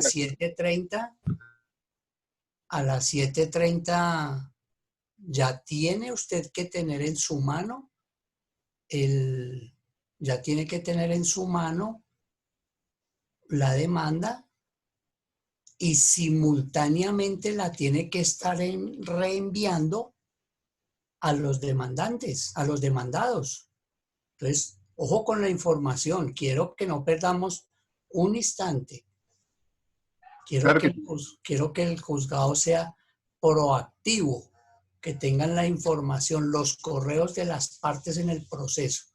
7:30, a las 7:30 ya tiene usted que tener en su mano ya tiene que tener en su mano la demanda y simultáneamente la tiene que estar reenviando a los demandantes, a los demandados. Entonces, ojo con la información. Quiero que no perdamos un instante. Quiero que el juzgado sea proactivo, que tengan la información, los correos de las partes en el proceso.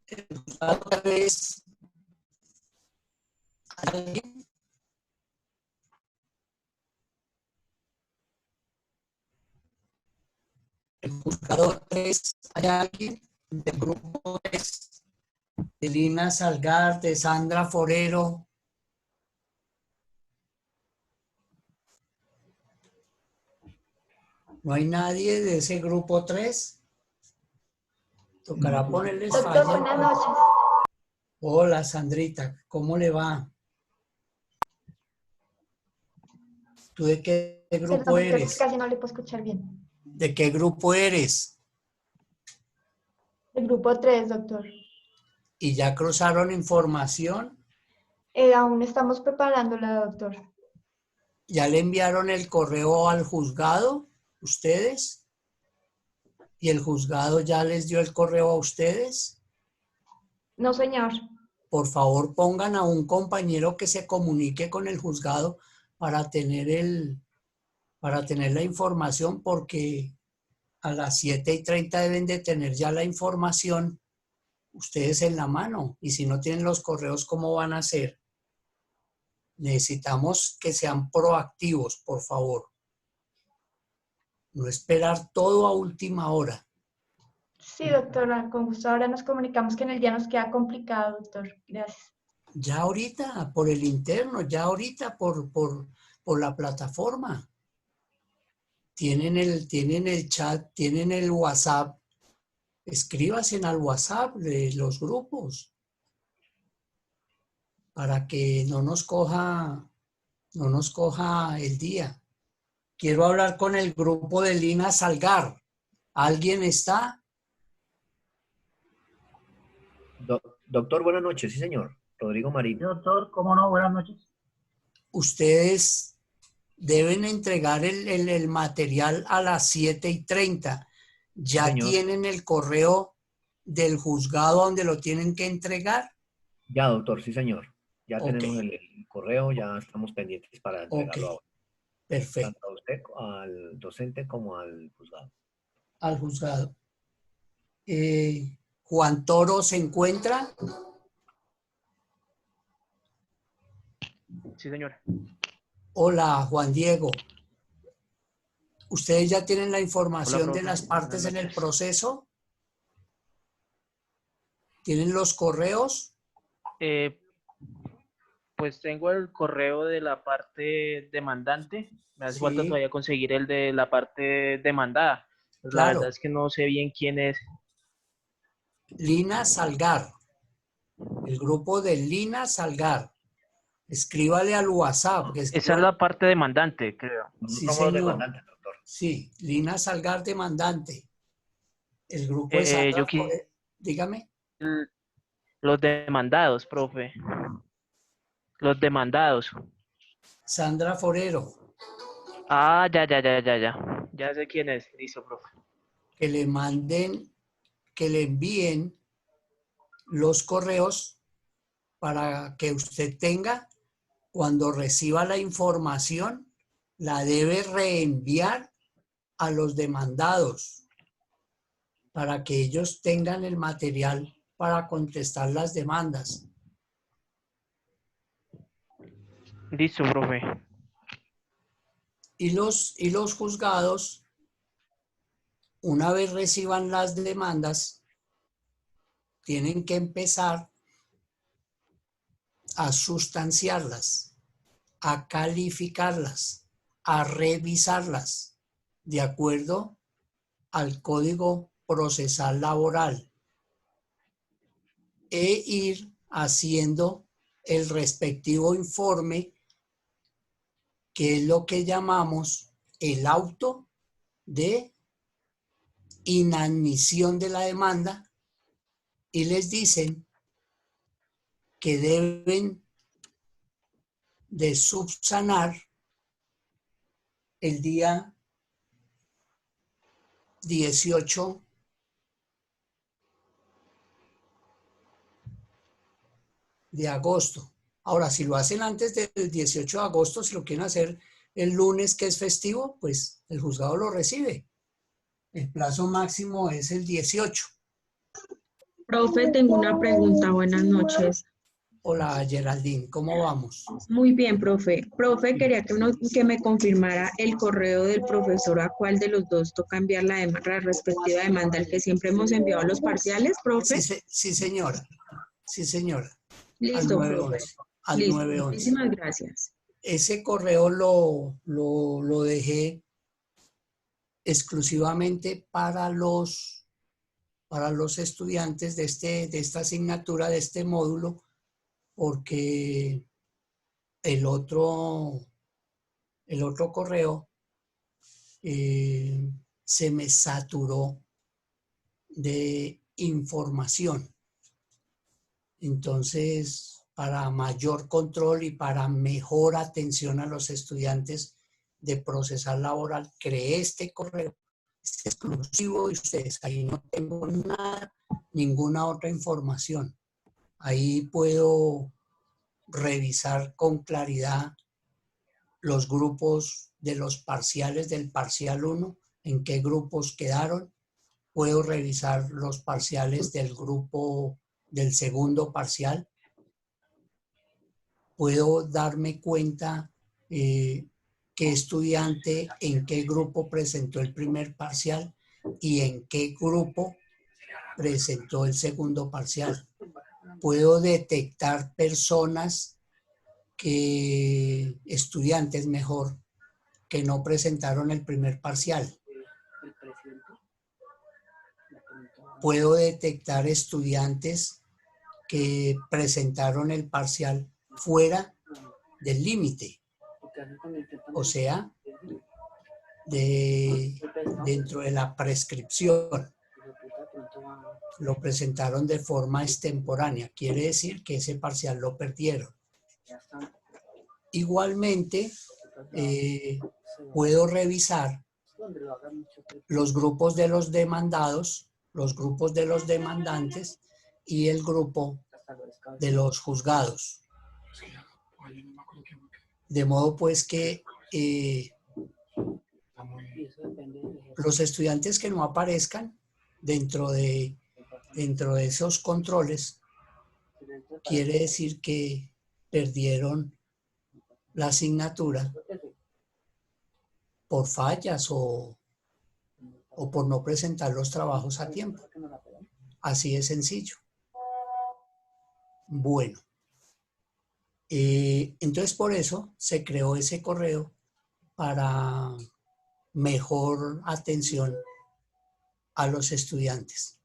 El juzgado tal vez alguien. El juzgado 3, ¿hay alguien del grupo 3? De Lina Salgar, de Sandra Forero. ¿No hay nadie de ese grupo 3? Tocará ponerles Doctor, falla. buenas noches. Hola, Sandrita, ¿cómo le va? ¿Tú de qué grupo Perdón, doctor, eres? casi no le puedo escuchar bien. ¿De qué grupo eres? El grupo 3, doctor. ¿Y ya cruzaron información? Aún estamos preparándola, doctor. ¿Ya le enviaron el correo al juzgado, ustedes? ¿Y el juzgado ya les dio el correo a ustedes? No, señor. Por favor, pongan a un compañero que se comunique con el juzgado para tener la información, porque a las 7:30 deben de tener ya la información ustedes en la mano. Y si no tienen los correos, ¿cómo van a hacer? Necesitamos que sean proactivos, por favor. No esperar todo a última hora. Sí, doctora, con gusto ahora nos comunicamos que en el día nos queda complicado, doctor. Gracias. Ya ahorita por el interno, ya ahorita por la plataforma. Tienen el chat, tienen el WhatsApp. Escríbase al WhatsApp de los grupos para que no nos coja el día. Quiero hablar con el grupo de Lina Salgar. ¿Alguien está? Doctor, buenas noches. Sí, señor. Rodrigo Marín. Doctor, ¿cómo no? Buenas noches. Ustedes deben entregar el material a las 7:30. ¿Ya Sí, tienen el correo del juzgado donde lo tienen que entregar? Ya, doctor, sí, señor. Ya Ok. tenemos el correo, ya estamos pendientes para entregarlo ahora. Perfecto. Tanto a usted, al docente, como al juzgado. Al juzgado. ¿Juan Toro se encuentra? Sí, señor. Hola, Juan Diego. ¿Ustedes ya tienen la información Hola, de profe. las partes Buenas en el noches. proceso? ¿Tienen los correos? Pues tengo el correo de la parte demandante. Me hace falta Sí, todavía conseguir el de la parte demandada. Pues la verdad claro. es que no sé bien quién es. Lina Salgar. El grupo de Lina Salgar. Escríbale al WhatsApp. Esa es la parte demandante, creo. Nosotros Sí, somos los señor. demandantes, doctor. Sí, Lina Salgar demandante. El grupo de Sandra Yo quiero dígame. los demandados, profe. Los demandados. Sandra Forero. Ah, ya. Ya sé quién es. Listo, profe. Que le envíen los correos para que usted tenga, cuando reciba la información, la debe reenviar a los demandados para que ellos tengan el material para contestar las demandas. Listo, profe. Y los juzgados, una vez reciban las demandas, tienen que empezar a sustanciarlas, a calificarlas, a revisarlas, de acuerdo al Código Procesal Laboral, e ir haciendo el respectivo informe, que es lo que llamamos el auto de inadmisión de la demanda, y les dicen que deben de subsanar el día 18 de agosto. Ahora, si lo hacen antes del 18 de agosto, si lo quieren hacer el lunes, que es festivo, pues el juzgado lo recibe. El plazo máximo es el 18. Profe, tengo una pregunta. Buenas noches. Hola, Geraldine, ¿cómo vamos? Muy bien, profe. Profe, quería que me confirmara el correo del profesor a cuál de los dos toca enviar la respectiva demanda, el que siempre hemos enviado a los parciales, profe. Sí, señora. Sí, señora. Listo, al profe. 911. Al Listo, 911. muchísimas gracias. Ese correo lo dejé exclusivamente para los estudiantes de esta asignatura, de este módulo, porque el otro correo se me saturó de información. Entonces, para mayor control y para mejor atención a los estudiantes de procesal laboral, creé este correo. Es exclusivo de ustedes. Ahí no tengo nada, ninguna otra información. Ahí puedo revisar con claridad los grupos de los parciales del parcial 1, en qué grupos quedaron. Puedo revisar los parciales del grupo del segundo parcial. Puedo darme cuenta qué estudiante en qué grupo presentó el primer parcial y en qué grupo presentó el segundo parcial. Puedo detectar estudiantes mejor, que no presentaron el primer parcial. Puedo detectar estudiantes que presentaron el parcial fuera del límite, o sea, dentro de la prescripción. Lo presentaron de forma extemporánea, quiere decir que ese parcial lo perdieron. Igualmente, puedo revisar los grupos de los demandados, los grupos de los demandantes y el grupo de los juzgados. De modo pues que los estudiantes que no aparezcan dentro de esos controles, quiere decir que perdieron la asignatura por fallas o por no presentar los trabajos a tiempo. Así de sencillo. Bueno, entonces por eso se creó ese correo, para mejor atención a los estudiantes.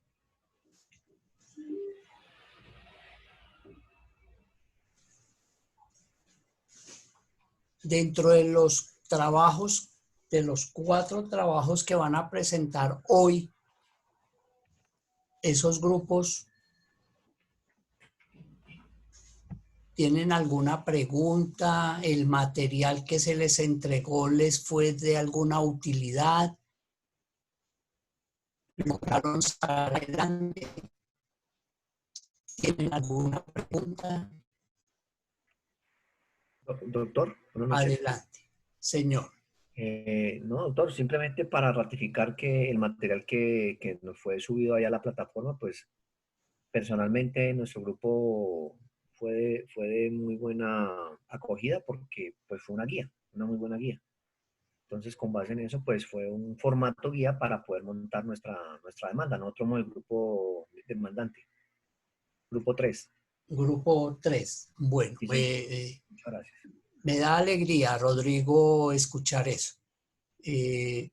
Dentro de los trabajos, de los 4 trabajos que van a presentar hoy, esos grupos, ¿tienen alguna pregunta? ¿El material que se les entregó les fue de alguna utilidad? ¿Lograron salir adelante? ¿Tienen alguna pregunta? Doctor, buenas noches. Adelante, señor. No, doctor, simplemente para ratificar que el material que nos fue subido ahí a la plataforma, pues personalmente nuestro grupo fue de muy buena acogida, porque pues fue una guía, una muy buena guía. Entonces, con base en eso, pues fue un formato guía para poder montar nuestra demanda. Nosotros somos el grupo demandante, grupo 3. Grupo 3. Bueno, Sí, muchas gracias. me da alegría, Rodrigo, escuchar eso. Y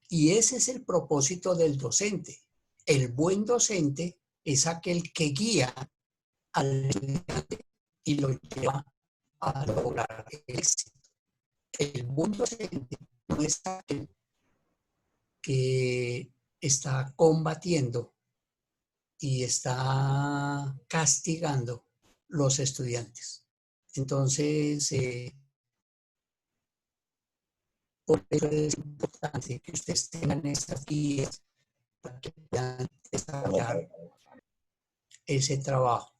ese es el propósito del docente. El buen docente es aquel que guía al estudiante y lo lleva a lograr el éxito. El buen docente no es aquel que está combatiendo y está castigando los estudiantes. Entonces, por eso es importante que ustedes tengan esas guías para que puedan desarrollar ese trabajo.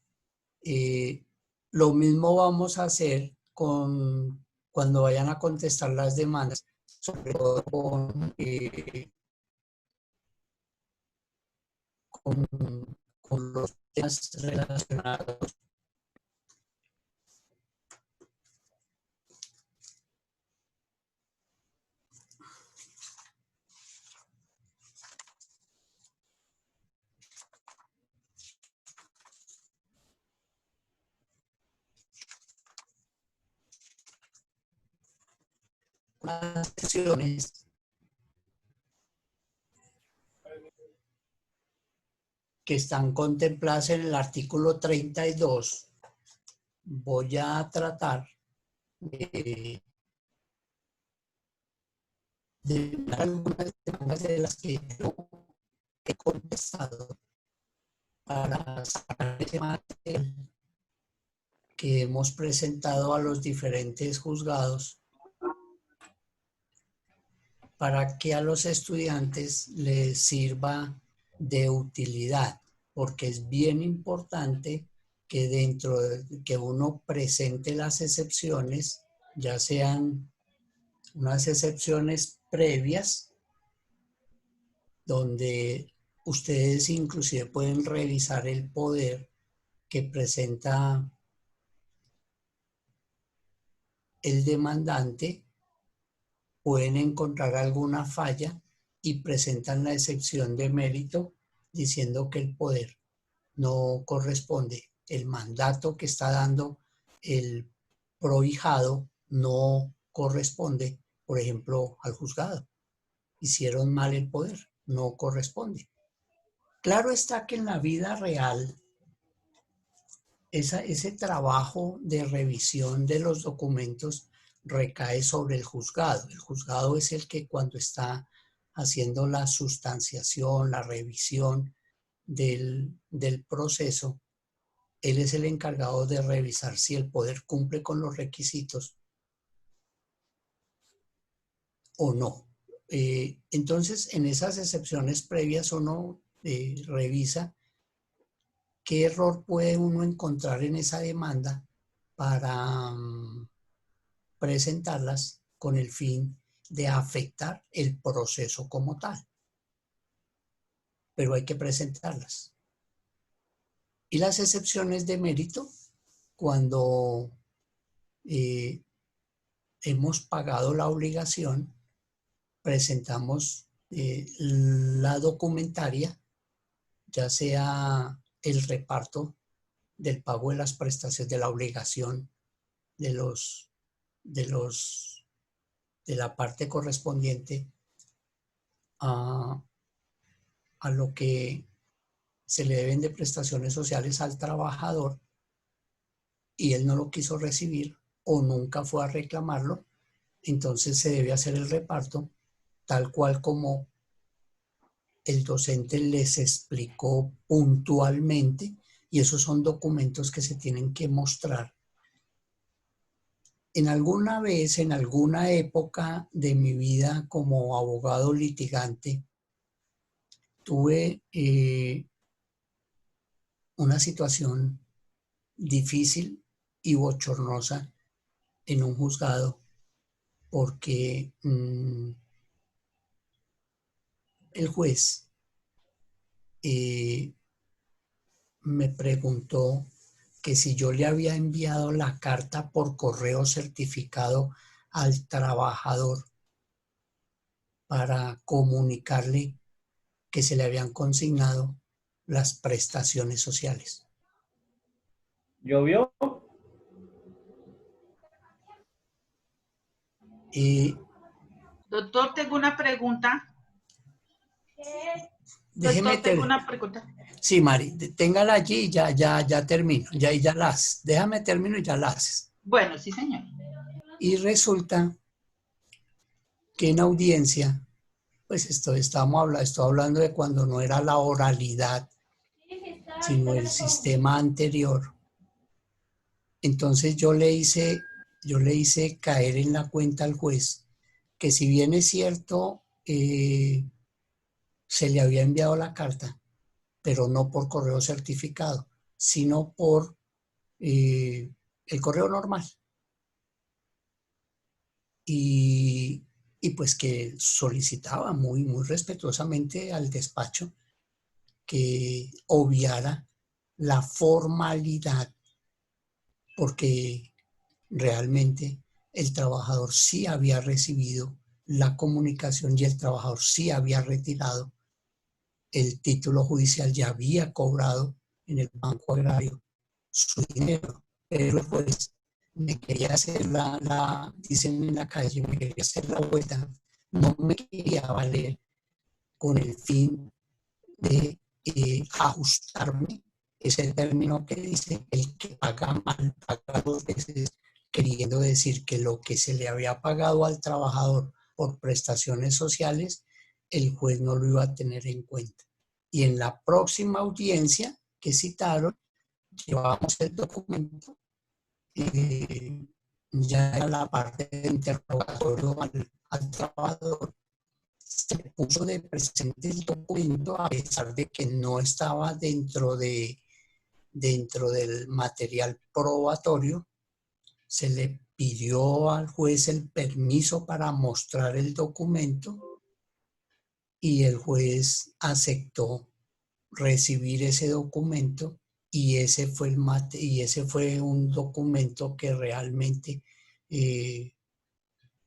Lo mismo vamos a hacer cuando vayan a contestar las demandas, sobre todo con los temas relacionados. Las sesiones que están contempladas en el artículo 32, voy a tratar de algunas demandas de las que yo he contestado para sacar ese material que hemos presentado a los diferentes juzgados para que a los estudiantes les sirva de utilidad, porque es bien importante que dentro de que uno presente las excepciones, ya sean unas excepciones previas, donde ustedes inclusive pueden revisar el poder que presenta el demandante, pueden encontrar alguna falla y presentan la excepción de mérito diciendo que el poder no corresponde. El mandato que está dando el prohijado no corresponde, por ejemplo, al juzgado. Hicieron mal el poder, no corresponde. Claro está que en la vida real ese trabajo de revisión de los documentos recae sobre el juzgado. El juzgado es el que cuando está haciendo la sustanciación, la revisión del proceso, él es el encargado de revisar si el poder cumple con los requisitos o no. Entonces, en esas excepciones previas uno revisa qué error puede uno encontrar en esa demanda para presentarlas con el fin de afectar el proceso como tal. Pero hay que presentarlas. Y las excepciones de mérito, cuando hemos pagado la obligación, presentamos la documentaria, ya sea el reparto del pago de las prestaciones, de la obligación de la parte correspondiente a lo que se le deben de prestaciones sociales al trabajador y él no lo quiso recibir o nunca fue a reclamarlo, entonces se debe hacer el reparto tal cual como el docente les explicó puntualmente, y esos son documentos que se tienen que mostrar. En alguna vez, en alguna época de mi vida como abogado litigante, tuve una situación difícil y bochornosa en un juzgado porque el juez me preguntó que si yo le había enviado la carta por correo certificado al trabajador para comunicarle que se le habían consignado las prestaciones sociales. ¿Llovió? Doctor, tengo una pregunta. Déjeme Doctor, tengo una pregunta. Sí, Mari, téngala allí y ya termino. Ya las. Déjame termino y ya la haces. Bueno, sí, señor. Y resulta que en audiencia, pues estoy hablando de cuando no era la oralidad, sino el sistema anterior. Entonces yo le hice caer en la cuenta al juez que si bien es cierto, se le había enviado la carta, pero no por correo certificado, sino por el correo normal. Y pues que solicitaba muy respetuosamente al despacho que obviara la formalidad, porque realmente el trabajador sí había recibido la comunicación y el trabajador sí había retirado el título judicial, ya había cobrado en el Banco Agrario su dinero, pero el juez me quería hacer dicen en la calle, me quería hacer la vuelta, no me quería valer con el fin de ajustarme, ese término que dice el que paga mal paga dos veces, queriendo decir que lo que se le había pagado al trabajador por prestaciones sociales, el juez no lo iba a tener en cuenta. Y en la próxima audiencia que citaron, llevábamos el documento, ya era la parte de interrogatorio al trabajador, se puso de presente el documento a pesar de que no estaba dentro del material probatorio. Se le pidió al juez el permiso para mostrar el documento y el juez aceptó recibir ese documento y ese fue un documento que realmente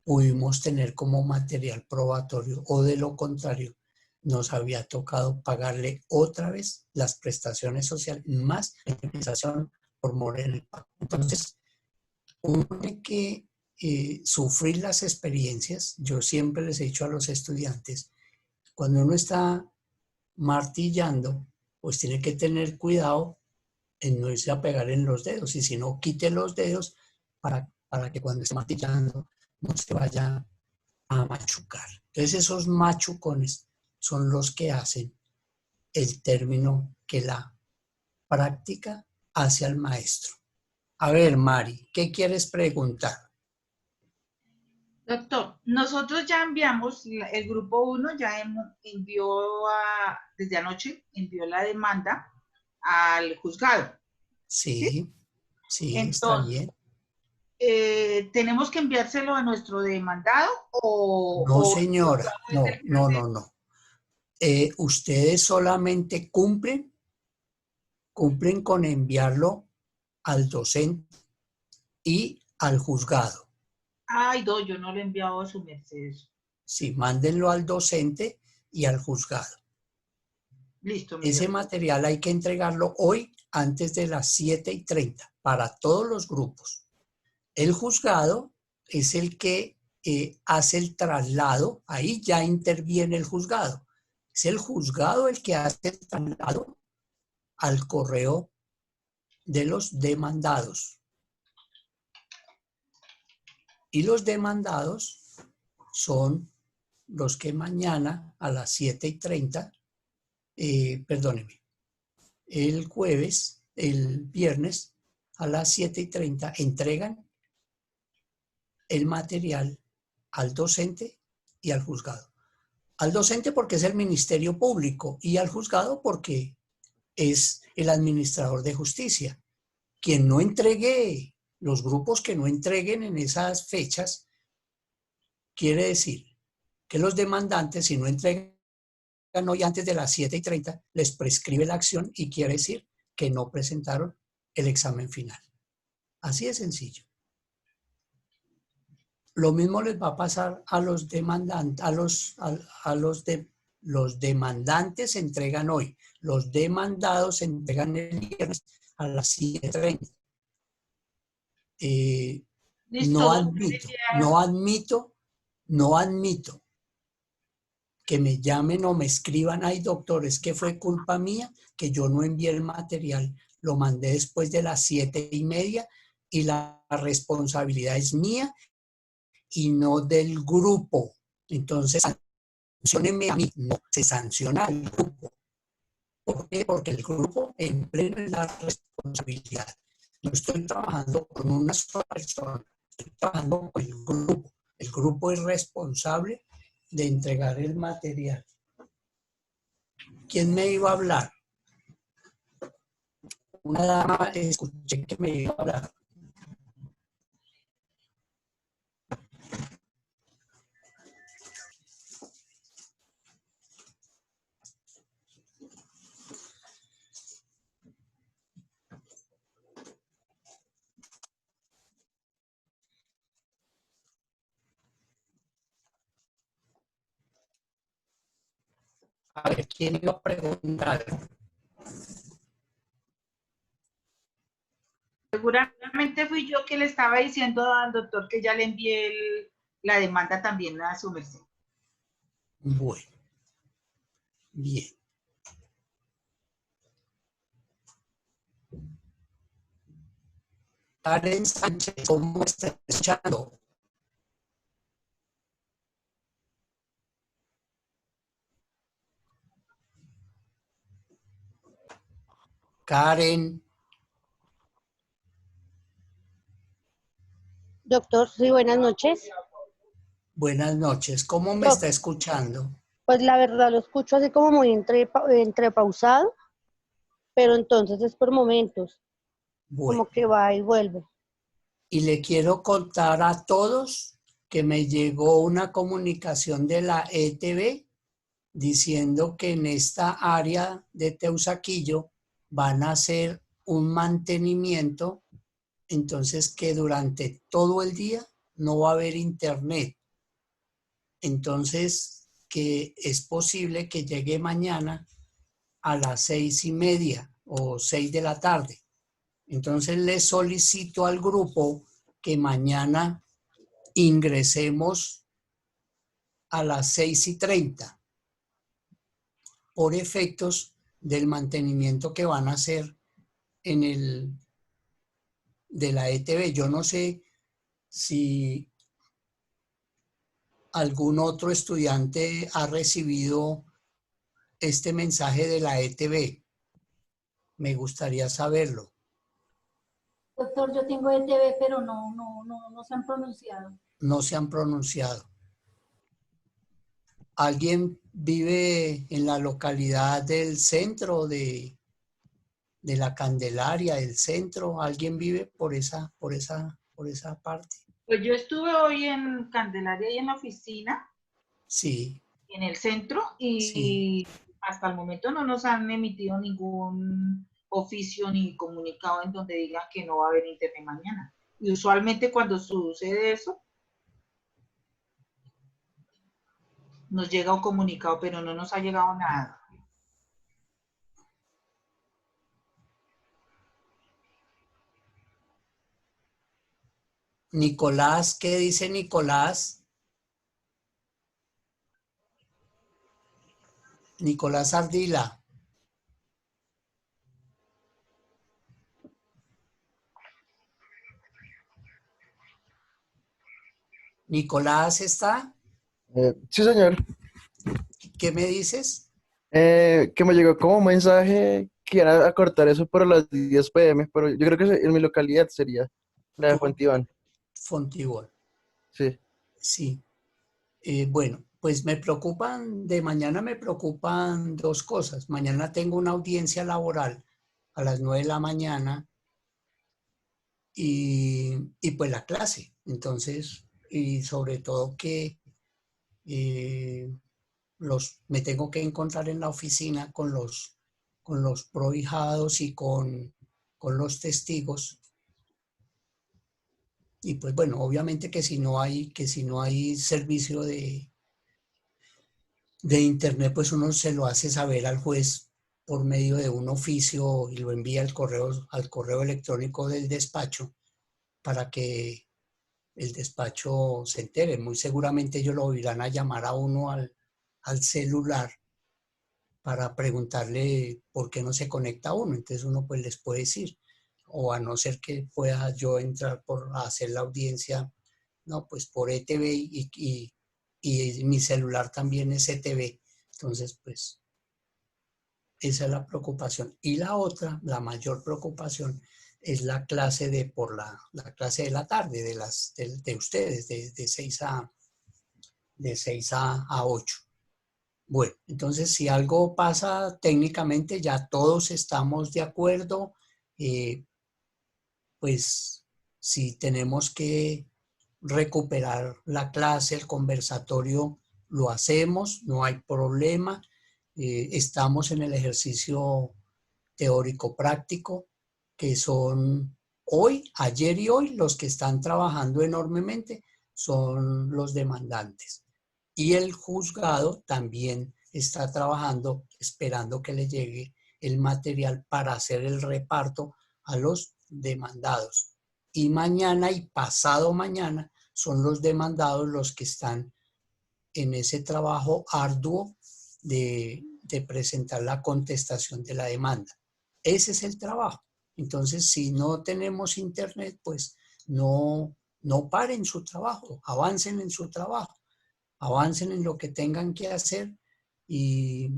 pudimos tener como material probatorio, o de lo contrario nos había tocado pagarle otra vez las prestaciones sociales más la indemnización por mora en el pago. Entonces, uno tiene que sufrir las experiencias. Yo siempre les he dicho a los estudiantes, cuando uno está martillando, pues tiene que tener cuidado en no irse a pegar en los dedos, y si no, quite los dedos para que cuando esté martillando no se vaya a machucar. Entonces esos machucones son los que hacen el término que la práctica hace al maestro. A ver, Mari, ¿qué quieres preguntar? Doctor, nosotros ya enviamos, el grupo 1 ya envió desde anoche, envió la demanda al juzgado. Sí, está Entonces, bien. ¿tenemos que enviárselo a nuestro demandado No, señora, no. Ustedes solamente cumplen con enviarlo al docente y al juzgado. Ay, no, yo no lo he enviado a su merced. Sí, mándenlo al docente y al juzgado. Listo. Ese material hay que entregarlo hoy antes de las 7:30 para todos los grupos. El juzgado es el que hace el traslado, ahí ya interviene el juzgado. Es el juzgado el que hace el traslado al correo de los demandados. Y los demandados son los que mañana a las 7:30, perdóneme, el viernes a las 7:30 entregan el material al docente y al juzgado. Al docente porque es el Ministerio Público y al juzgado porque es el administrador de justicia. Quien no entregue, los grupos que no entreguen en esas fechas, quiere decir que los demandantes, si no entregan hoy antes de las 7:30, les prescribe la acción y quiere decir que no presentaron el examen final. Así de sencillo. Lo mismo les va a pasar a los demandantes, los demandantes se entregan hoy, los demandados se entregan el viernes a las 7:30. No admito que me llamen o me escriban, ay doctor, es que fue culpa mía que yo no envié el material, lo mandé después de las 7:30 y la responsabilidad es mía y no del grupo. Entonces, sanciónenme a mí, no, se sanciona al grupo. ¿Por qué? Porque el grupo en pleno es la responsabilidad. No estoy trabajando con una sola persona, estoy trabajando con el grupo. El grupo es responsable de entregar el material. ¿Quién me iba a hablar? Una dama, escuché que me iba a hablar. A ver, ¿quién iba a preguntar? Seguramente fui yo que le estaba diciendo al doctor que ya le envié la demanda también a su merced. Bueno, bien. Karen Sánchez, ¿cómo está escuchando? Karen, Doctor, sí, buenas noches. buenas noches. ¿Cómo me Doc, está escuchando? pues la verdad lo escucho así como muy entrepausado, pero entonces es por momentos, Bueno, como que va y vuelve. y le quiero contar a todos que me llegó una comunicación de la ETV diciendo que en esta área de Teusaquillo van a hacer un mantenimiento, entonces que durante todo el día no va a haber internet. Entonces, que es posible que llegue mañana a las 6:30 o 6 de la tarde. Entonces, le solicito al grupo que mañana ingresemos a las 6:30 por efectos del mantenimiento que van a hacer en el de la ETV. Yo no sé si algún otro estudiante ha recibido este mensaje de la ETV. Me gustaría saberlo. Doctor, yo tengo ETV, pero no se han pronunciado. No se han pronunciado. ¿Alguien vive en la localidad del centro de la Candelaria, del centro? ¿Alguien vive por esa parte? Pues yo estuve hoy en Candelaria y en la oficina, Sí, en el centro, sí. y hasta el momento no nos han emitido ningún oficio ni comunicado en donde digan que no va a haber internet mañana. Y usualmente cuando sucede eso, nos llega un comunicado, pero no nos ha llegado nada. Nicolás, ¿qué dice Nicolás? Nicolás Ardila. Nicolás, ¿está? Sí, señor. ¿Qué me dices? Que me llegó como un mensaje que iban a cortar eso para las 10 p.m., pero yo creo que en mi localidad sería la de Fuentiván. Fontibón. Sí. Sí. Bueno, pues de mañana me preocupan dos cosas. Mañana tengo una audiencia laboral a las 9 de la mañana y pues la clase. Entonces, y sobre todo que me tengo que encontrar en la oficina con los prohijados y con los testigos. Y pues bueno, obviamente que si no hay servicio de internet, pues uno se lo hace saber al juez por medio de un oficio y lo envía al correo electrónico del despacho para que el despacho se entere. Muy seguramente ellos lo irán a llamar a uno al al celular para preguntarle por qué no se conecta uno. Entonces uno pues les puede decir, o a no ser que pueda yo entrar por hacer la audiencia, no, pues por ETV y mi celular también es ETV. Entonces pues esa es la preocupación. Y la otra, la mayor preocupación, es la clase la clase de la tarde de ustedes, de 6 a 8. Bueno, entonces si algo pasa técnicamente, ya todos estamos de acuerdo, pues si tenemos que recuperar la clase, el conversatorio, lo hacemos, no hay problema. Estamos en el ejercicio teórico práctico, que son hoy, ayer y hoy, los que están trabajando enormemente son los demandantes. Y el juzgado también está trabajando, esperando que le llegue el material para hacer el reparto a los demandados. Y mañana y pasado mañana son los demandados los que están en ese trabajo arduo de presentar la contestación de la demanda. Ese es el trabajo. Entonces, si no tenemos internet, pues no paren su trabajo, avancen en su trabajo, avancen en lo que tengan que hacer y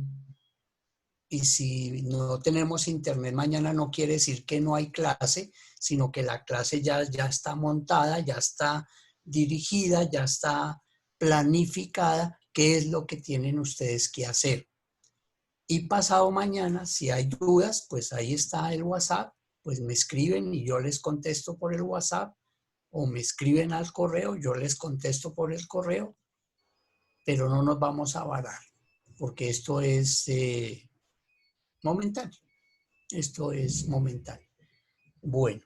si no tenemos internet mañana no quiere decir que no hay clase, sino que la clase ya está montada, ya está dirigida, ya está planificada, qué es lo que tienen ustedes que hacer. Y pasado mañana, si hay dudas, pues ahí está el WhatsApp, pues me escriben y yo les contesto por el WhatsApp, o me escriben al correo, yo les contesto por el correo, pero no nos vamos a varar, porque esto es momentáneo. Esto es momentáneo. Bueno.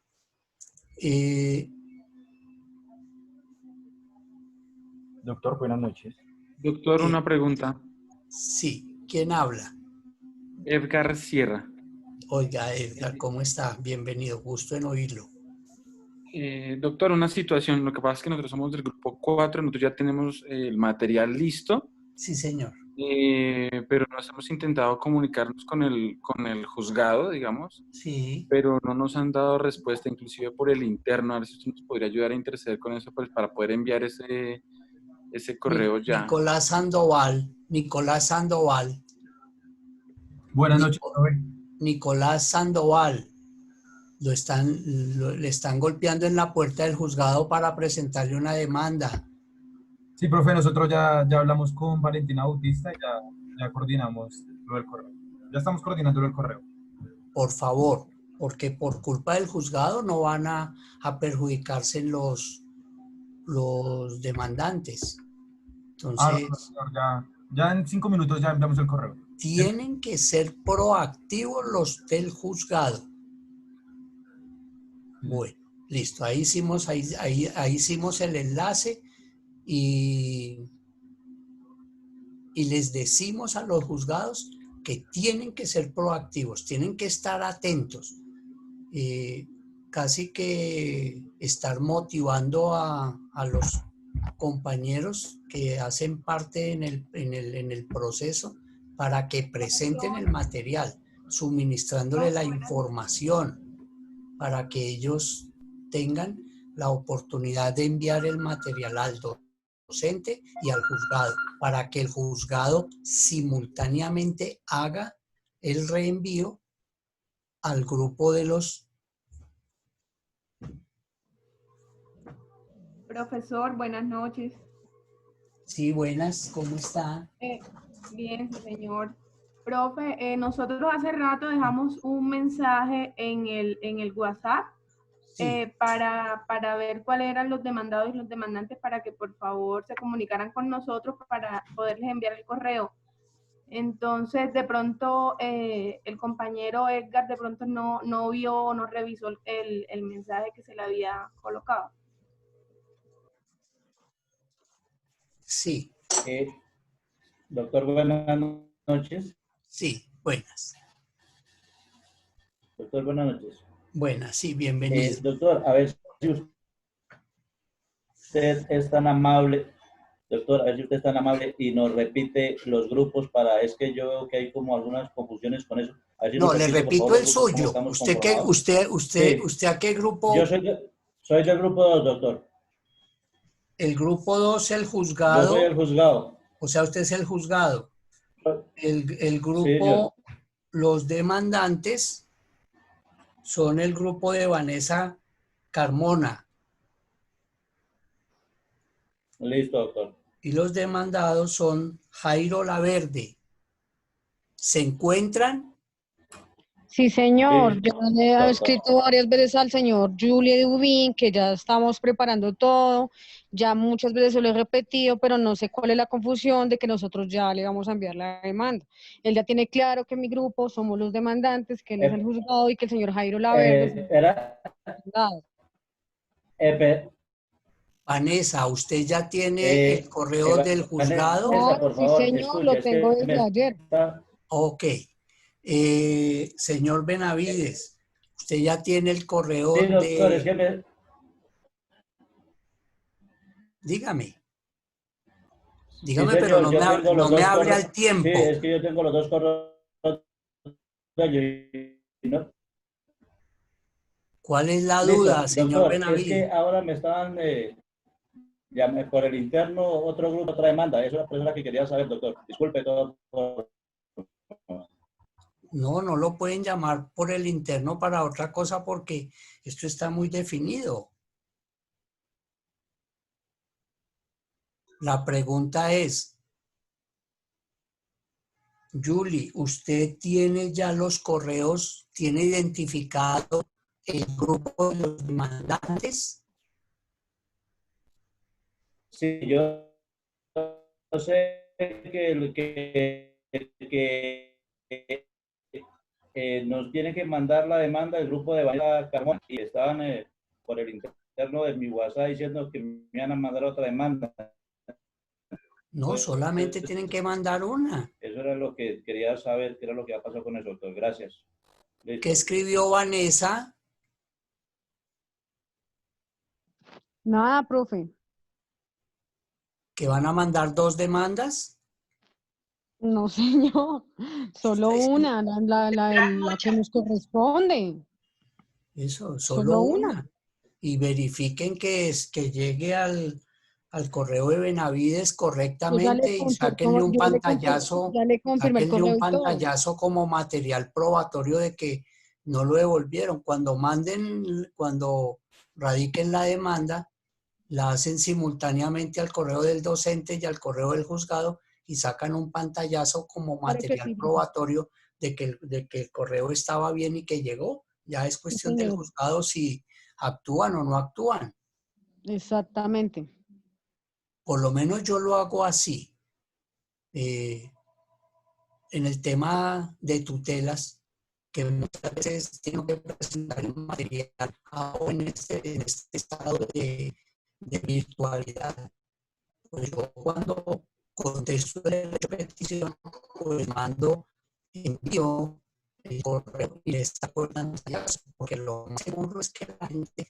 Doctor, buenas noches. Doctor, una pregunta. Sí, ¿quién habla? Edgar Sierra. Oiga, Edgar, ¿cómo está? Bienvenido, gusto en oírlo. Doctor, una situación. Lo que pasa es que nosotros somos del grupo 4, nosotros ya tenemos el material listo. Sí, señor. Pero nos hemos intentado comunicarnos con el juzgado, digamos. Sí. Pero no nos han dado respuesta, inclusive por el interno. A ver si usted nos podría ayudar a interceder con eso, pues, para poder enviar ese correo ya. Nicolás Sandoval. Buenas noches. Nicolás Sandoval. Le están golpeando en la puerta del juzgado para presentarle una demanda. Sí, profe, nosotros ya hablamos con Valentina Bautista y ya coordinamos lo del correo. Ya estamos coordinando lo del correo. Por favor, porque por culpa del juzgado no van a perjudicarse los demandantes. Entonces, ya en 5 minutos ya enviamos el correo. Tienen que ser proactivos los del juzgado. Bueno, listo. Ahí hicimos el enlace y les decimos a los juzgados que tienen que ser proactivos, tienen que estar atentos. Casi que estar motivando a los compañeros que hacen parte en el proceso para que presenten el material, suministrándole la información para que ellos tengan la oportunidad de enviar el material al docente y al juzgado, para que el juzgado simultáneamente haga el reenvío al grupo de los... Profesor, buenas noches. Sí, buenas, ¿cómo está? Bien, señor. Profe, nosotros hace rato dejamos un mensaje en el WhatsApp para ver cuáles eran los demandados y los demandantes para que por favor se comunicaran con nosotros para poderles enviar el correo. Entonces, de pronto, el compañero Edgar de pronto no vio o no revisó el mensaje que se le había colocado. Sí. Doctor, buenas noches. Sí, buenas. Doctor, buenas noches. Buenas, sí, bienvenido. Doctor, a ver si usted es tan amable Doctor, a ver si usted es tan amable y nos repite los grupos es que yo veo que hay como algunas confusiones con eso. A ver si No, nos le repite, por repito favor, el los grupos, cómo suyo. estamos ¿Usted qué, conformados. Sí, usted a qué grupo? yo soy del grupo 2, doctor. El grupo 2, el Yo soy juzgado. el juzgado. O sea, usted es el juzgado. El Sí, grupo, los demandantes son el grupo de Vanessa Carmona. Listo, doctor. Y los demandados son Jairo Laverde. ¿Se encuentran? Sí, señor. Sí, Yo le he doctor. escrito varias veces al señor Julie Dubín que ya estamos preparando todo. Ya muchas veces se lo he repetido, pero no sé cuál es la confusión de que nosotros ya le vamos a enviar la demanda. Él ya tiene claro que mi grupo somos los demandantes, que él es el juzgado y que el señor Jairo Laverde es el juzgado. Vanessa, ¿usted ya tiene el correo del juzgado? Vanessa, por Sí, favor, señor, escuche, lo es que tengo desde ayer. Ok. Señor Benavides, usted ya tiene el correo Sí, doctor, es de... que Dígame. Sí, Dígame, señor, pero no yo tengo los me dos hable correos. al tiempo. Sí, es que yo tengo los dos correos de ¿no? ¿Cuál es la Listo, duda, señor doctor, Benavides? es que ahora me estaban por el interno otro grupo, otra demanda. Eso es la persona que quería saber, doctor. Disculpe todo. No, no lo pueden llamar por el interno para otra cosa porque esto está muy definido. La pregunta es, Julie, ¿usted tiene ya los correos, tiene identificado el grupo de los demandantes? Sí, yo sé que nos tiene que mandar la demanda del grupo de Vanessa Carmona y estaban por el interno de mi WhatsApp diciendo que me iban a mandar otra demanda. No, solamente tienen que mandar una. Eso era lo que quería saber, qué era lo que ha pasado con eso, doctor. Gracias. Listo. ¿Qué escribió Vanessa? Nada, profe. ¿Que van a mandar 2 demandas? No, señor. Solo una, la que nos corresponde. Eso, Solo solo una. una. Y verifiquen que llegue al correo de Benavides correctamente y sáquenle un pantallazo, ya le confirmé el sáquenle correo un y todo. pantallazo como material probatorio de que no lo devolvieron. Cuando radiquen la demanda, la hacen simultáneamente al correo del docente y al correo del juzgado y sacan un pantallazo como material probatorio de que el correo estaba bien y que llegó. Ya es cuestión del juzgado si actúan o no actúan. Exactamente. Por lo menos yo lo hago así. En el tema de tutelas, que muchas veces tengo que presentar el material en este estado de virtualidad. Pues yo cuando contesto la petición, pues envío el correo y le saco el pantallazo, porque lo más seguro es que la gente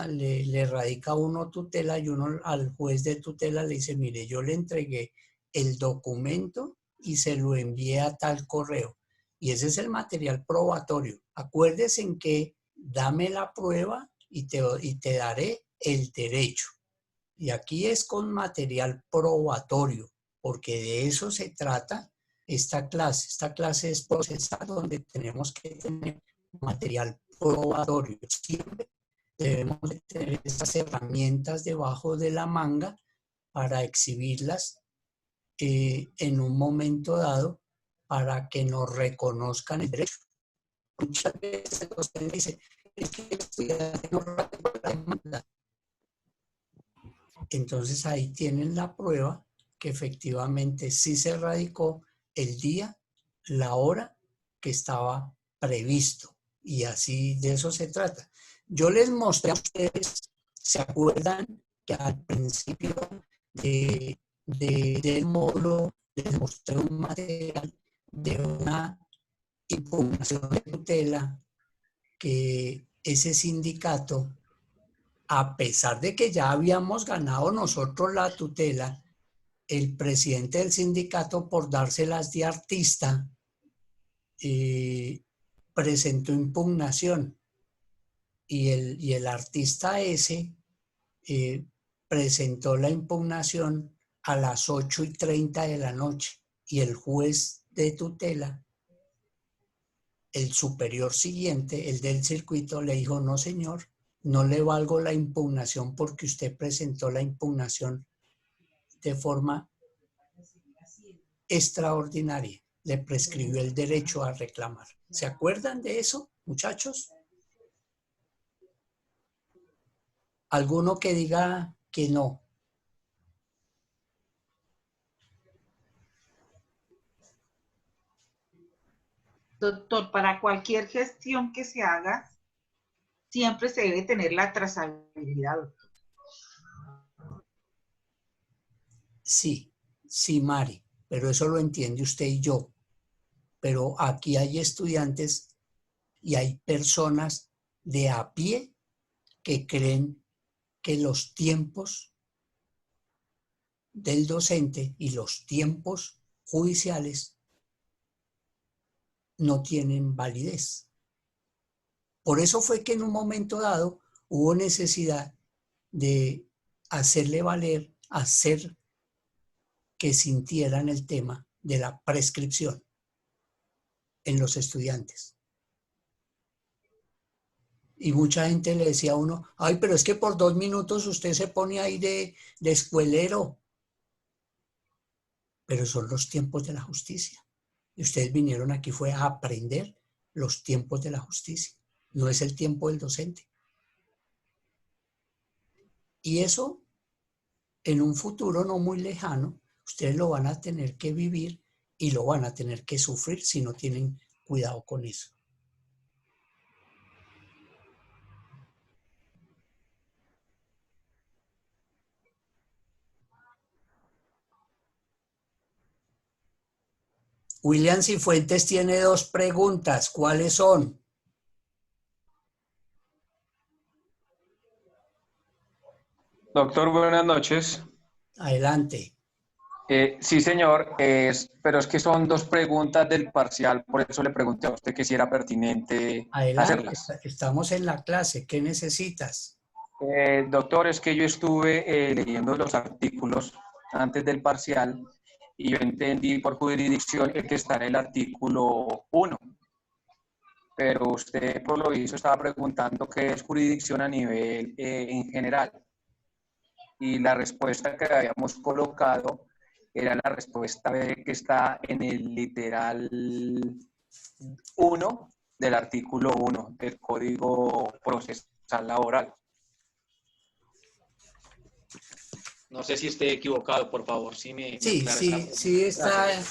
le radica a uno tutela y uno al juez de tutela le dice, mire, yo le entregué el documento y se lo envié a tal correo. Y ese es el material probatorio. Acuérdese en que dame la prueba y te daré el derecho. Y aquí es con material probatorio, porque de eso se trata esta clase. Esta clase es procesal donde tenemos que tener material probatorio. Siempre debemos de tener esas herramientas debajo de la manga para exhibirlas en un momento dado para que nos reconozcan el derecho. Muchas veces usted dice, es que el estudiante no radicó la demanda. Entonces ahí tienen la prueba que efectivamente sí se radicó el día, la hora que estaba previsto. Y así de eso se trata. Yo les mostré a ustedes, ¿se acuerdan que al principio del módulo les mostré un material de una impugnación de tutela que ese sindicato a pesar de que ya habíamos ganado nosotros la tutela, el presidente del sindicato, por dárselas de artista, presentó impugnación. Y el artista ese presentó la impugnación a las 8:30 de la noche. Y el juez de tutela, el superior siguiente, el del circuito, le dijo: no, señor, no le valgo la impugnación porque usted presentó la impugnación de forma extraordinaria. Le prescribió el derecho a reclamar. ¿Se acuerdan de eso, muchachos? ¿Alguno que diga que no? Doctor, para cualquier gestión que se haga, siempre se debe tener la trazabilidad, doctor. Sí, sí, Mari, pero eso lo entiende usted y yo. Pero aquí hay estudiantes y hay personas de a pie que creen que los tiempos del docente y los tiempos judiciales no tienen validez. Por eso fue que en un momento dado hubo necesidad de hacerle valer, hacer que sintieran el tema de la prescripción en los estudiantes. Y mucha gente le decía a uno: ay, pero es que por 2 minutos usted se pone ahí de escuelero. Pero son los tiempos de la justicia. Y ustedes vinieron aquí fue a aprender los tiempos de la justicia. No es el tiempo del docente. Y eso, en un futuro no muy lejano, ustedes lo van a tener que vivir y lo van a tener que sufrir si no tienen cuidado con eso. William Cifuentes tiene 2 preguntas. ¿Cuáles son? Doctor, buenas noches. Adelante. Sí, señor, pero es que son 2 preguntas del parcial, por eso le pregunté a usted que si era pertinente Adelante, hacerlas. estamos en la clase. ¿Qué necesitas? Doctor, es que yo estuve leyendo los artículos antes del parcial y yo entendí por jurisdicción el que está en el artículo 1. Pero usted, por lo visto, estaba preguntando qué es jurisdicción a nivel en general. Y la respuesta que habíamos colocado era la respuesta B, que está en el literal 1 del artículo 1 del Código Procesal Laboral. No sé si esté equivocado, por favor, si me Sí, aclara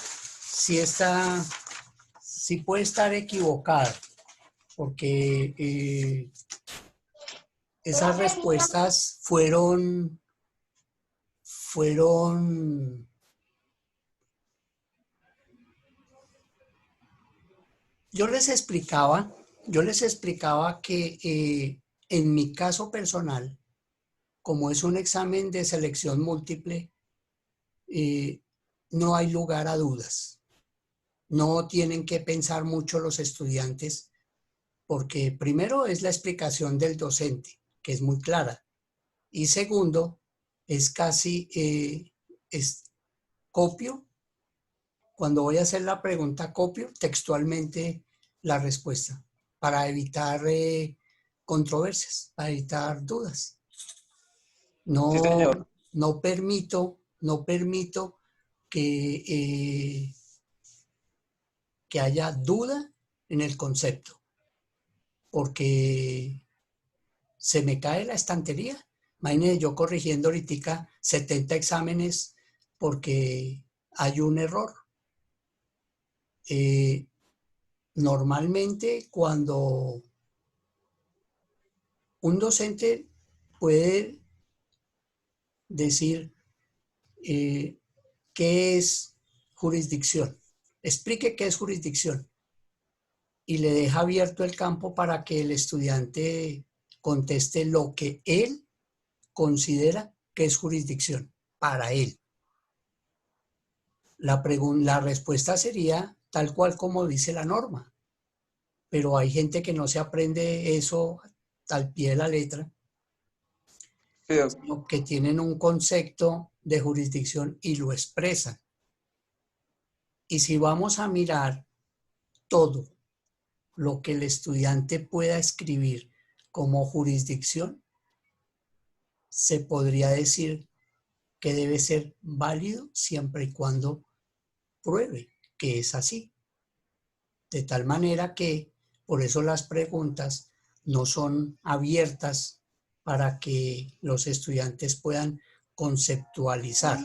sí puede estar equivocado, porque esas respuestas fueron yo les explicaba que en mi caso personal, como es un examen de selección múltiple, no hay lugar a dudas. No tienen que pensar mucho los estudiantes, porque primero es la explicación del docente, que es muy clara. Y segundo, es casi, copio. Cuando voy a hacer la pregunta, copio textualmente la respuesta para evitar controversias, para evitar dudas. No, sí, señor. no permito que haya duda en el concepto, porque se me cae la estantería. Imagínense yo corrigiendo ahorita 70 exámenes porque hay un error. Normalmente cuando un docente puede decir qué es jurisdicción, explique qué es jurisdicción y le deja abierto el campo para que el estudiante conteste lo que él considera que es jurisdicción para él? La respuesta sería tal cual como dice la norma, pero hay gente que no se aprende eso al pie de la letra, sino que tienen un concepto de jurisdicción y lo expresan. Y si vamos a mirar todo lo que el estudiante pueda escribir como jurisdicción, se podría decir que debe ser válido siempre y cuando pruebe que es así. De tal manera que por eso las preguntas no son abiertas para que los estudiantes puedan conceptualizar.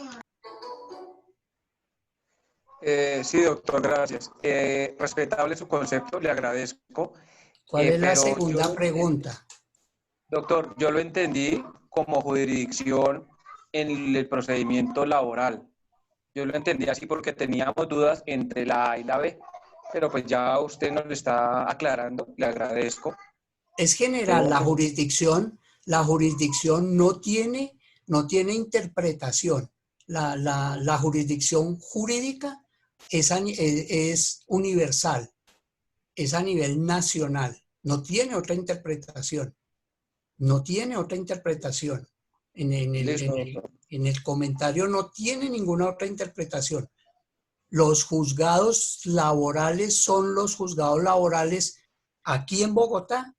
Sí, doctor, gracias. Respetable su concepto, le agradezco. ¿Cuál es la Pero segunda pregunta? Doctor, yo lo entendí como jurisdicción en el procedimiento laboral. Yo lo entendí así porque teníamos dudas entre la A y la B, pero pues ya usted nos lo está aclarando, le agradezco. Es general, la jurisdicción no tiene interpretación. La jurisdicción jurídica es universal, es a nivel nacional, no tiene otra interpretación. No tiene otra interpretación. En el comentario no tiene ninguna otra interpretación. Los juzgados laborales son los juzgados laborales aquí en Bogotá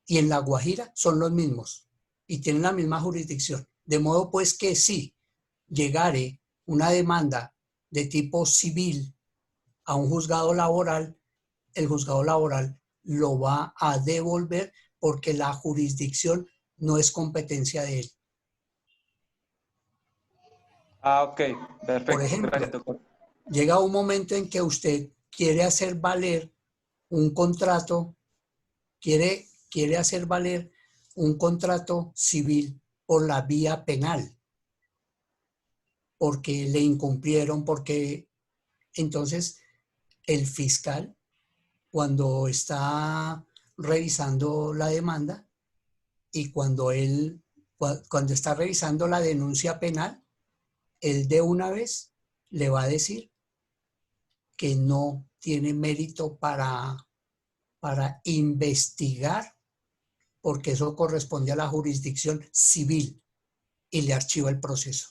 y en La Guajira son los mismos y tienen la misma jurisdicción. De modo pues que si llegare una demanda de tipo civil a un juzgado laboral, el juzgado laboral lo va a devolver porque la jurisdicción no es competencia de él. Ah, ok, perfecto. Por ejemplo, gracias, doctor. Llega un momento en que usted quiere hacer valer un contrato, quiere hacer valer un contrato civil por la vía penal, porque le incumplieron, porque entonces el fiscal, cuando está revisando la demanda y cuando está revisando la denuncia penal, él de una vez le va a decir que no tiene mérito para investigar, porque eso corresponde a la jurisdicción civil y le archiva el proceso.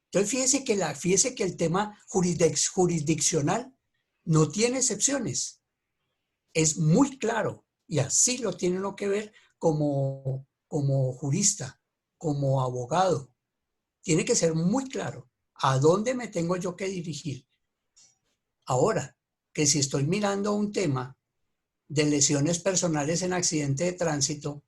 Entonces fíjese que el tema jurisdiccional no tiene excepciones. Es muy claro y así lo tiene uno que ver como jurista, como abogado. Tiene que ser muy claro a dónde me tengo yo que dirigir. Ahora, que si estoy mirando un tema de lesiones personales en accidente de tránsito,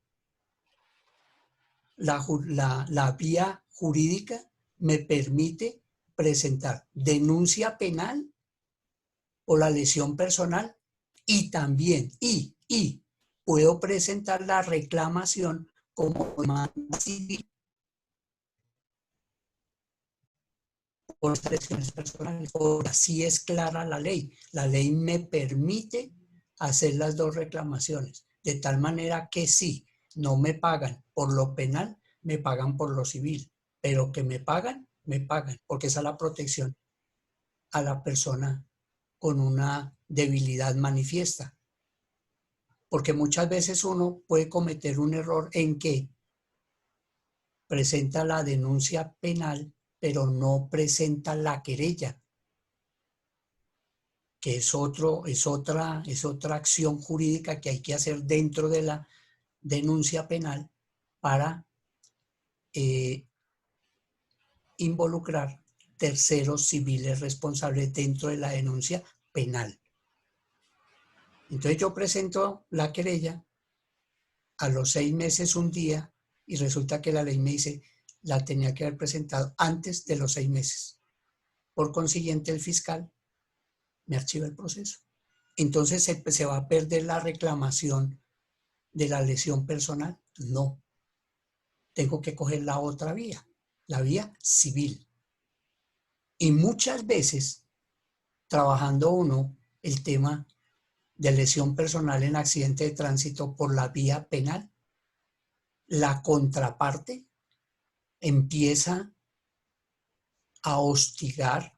la vía jurídica me permite presentar denuncia penal o la lesión personal y también, y puedo presentar la reclamación como demanda civil por las lesiones personales. Ahora sí es clara la ley. La ley me permite hacer las dos reclamaciones, de tal manera que si no me pagan por lo penal, me pagan por lo civil, pero que me pagan, porque esa es la protección a la persona con una debilidad manifiesta. Porque muchas veces uno puede cometer un error en que presenta la denuncia penal, pero no presenta la querella, que es otra acción jurídica que hay que hacer dentro de la denuncia penal para involucrar terceros civiles responsables dentro de la denuncia penal. Entonces yo presento la querella, a los 6 meses, un día, y resulta que la ley me dice la tenía que haber presentado antes de los 6 meses. Por consiguiente, el fiscal me archiva el proceso. Entonces, ¿se va a perder la reclamación de la lesión personal? No. Tengo que coger la otra vía, la vía civil. Y muchas veces, trabajando uno el tema de lesión personal en accidente de tránsito por la vía penal, la contraparte empieza a hostigar,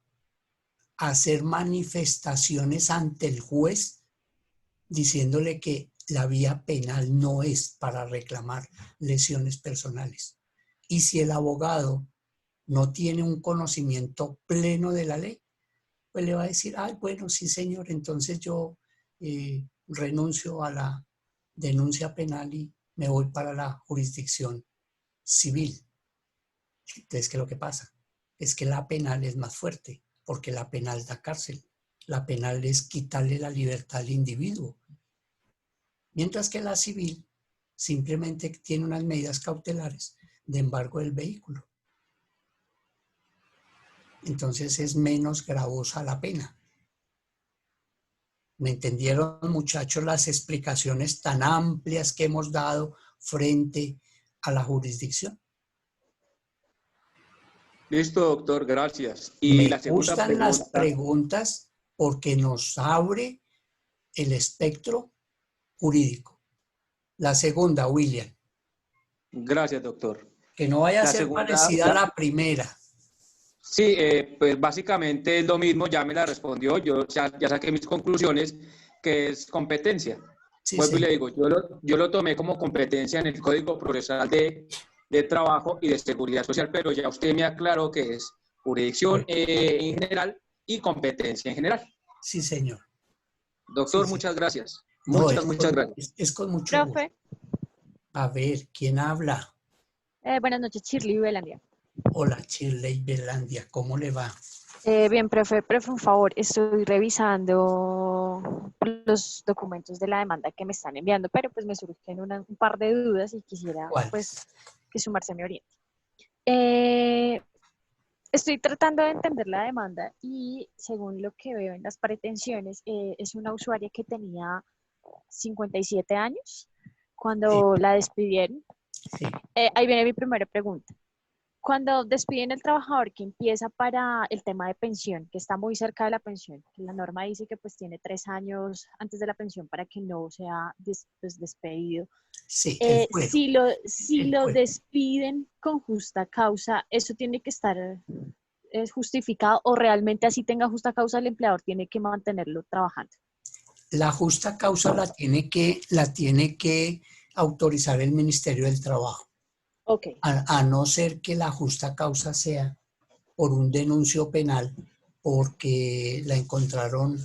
a hacer manifestaciones ante el juez, diciéndole que la vía penal no es para reclamar lesiones personales. Y si el abogado no tiene un conocimiento pleno de la ley, pues le va a decir, ay, bueno, sí, señor, entonces yo renuncio a la denuncia penal y me voy para la jurisdicción civil. Entonces, ¿qué es lo que pasa? Es que la penal es más fuerte, porque la penal da cárcel. La penal es quitarle la libertad al individuo. Mientras que la civil simplemente tiene unas medidas cautelares de embargo del vehículo. Entonces es menos gravosa la pena. ¿Me entendieron, muchachos, las explicaciones tan amplias que hemos dado frente a la jurisdicción? Listo, doctor, gracias. Y Me la segunda gustan las pregunta, preguntas porque nos abre el espectro jurídico. La segunda, William. gracias, doctor. Que no vaya a La ser segunda, parecida a la primera. Sí, pues básicamente es lo mismo, ya me la respondió, yo ya saqué mis conclusiones, que es competencia. Sí, Vuelvo y señor. le digo, yo lo tomé como competencia en el Código Procesal de Trabajo y de Seguridad Social, pero ya usted me aclaró que es jurisdicción en general y competencia en general. Sí, señor. Doctor, Sí, sí. muchas gracias. No, Muchas gracias. Es con mucho gusto. Profe, A ver, ¿quién habla? buenas noches, Shirley Belandia. Hola, Shirley Belandia, ¿cómo le va? Bien, profe, un favor, estoy revisando los documentos de la demanda que me están enviando, pero pues me surgen un par de dudas y quisiera pues que su merced me oriente. Estoy tratando de entender la demanda y según lo que veo en las pretensiones, es una usuaria que tenía 57 años cuando la despidieron. Sí. Ahí viene mi primera pregunta. Cuando despiden al trabajador que empieza para el tema de pensión, que está muy cerca de la pensión, que la norma dice que pues tiene 3 años antes de la pensión para que no sea despedido. Sí, si lo despiden con justa causa, ¿eso tiene que estar justificado o realmente así tenga justa causa el empleador tiene que mantenerlo trabajando? La justa causa la tiene que autorizar el Ministerio del Trabajo. Okay. A no ser que la justa causa sea por un denuncio penal porque la encontraron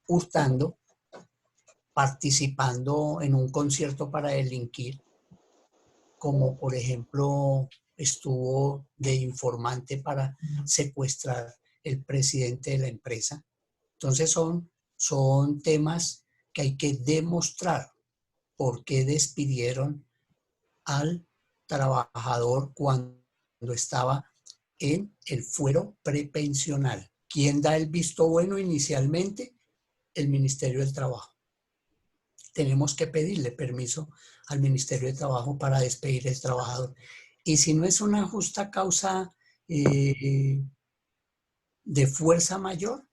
hurtando, participando en un concierto para delinquir, como por ejemplo estuvo de informante para secuestrar el presidente de la empresa. Entonces son temas que hay que demostrar por qué despidieron al trabajador cuando estaba en el fuero prepensional. ¿Quién da el visto bueno inicialmente? El Ministerio del Trabajo. Tenemos que pedirle permiso al Ministerio de Trabajo para despedir al trabajador. Y si no es una justa causa de fuerza mayor,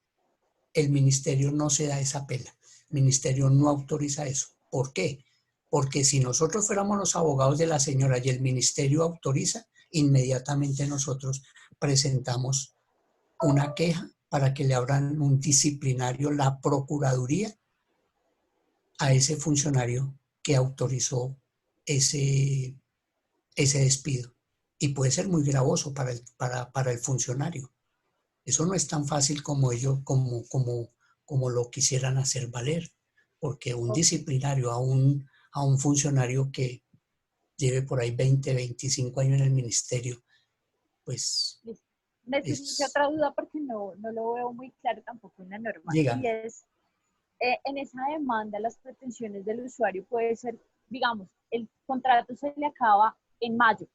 el Ministerio no se da esa pela. El Ministerio no autoriza eso. ¿Por qué? Porque si nosotros fuéramos los abogados de la señora y el Ministerio autoriza, inmediatamente nosotros presentamos una queja para que le abran un disciplinario, la Procuraduría, a ese funcionario que autorizó ese despido. Y puede ser muy gravoso para el funcionario. Eso no es tan fácil como ellos, como lo quisieran hacer valer, porque un disciplinario a un funcionario que lleve por ahí 20, 25 años en el ministerio, pues... Me surge otra duda porque no lo veo muy claro tampoco en la norma. Dígame. Y es, en esa demanda, las pretensiones del usuario puede ser, digamos, el contrato se le acaba en mayo.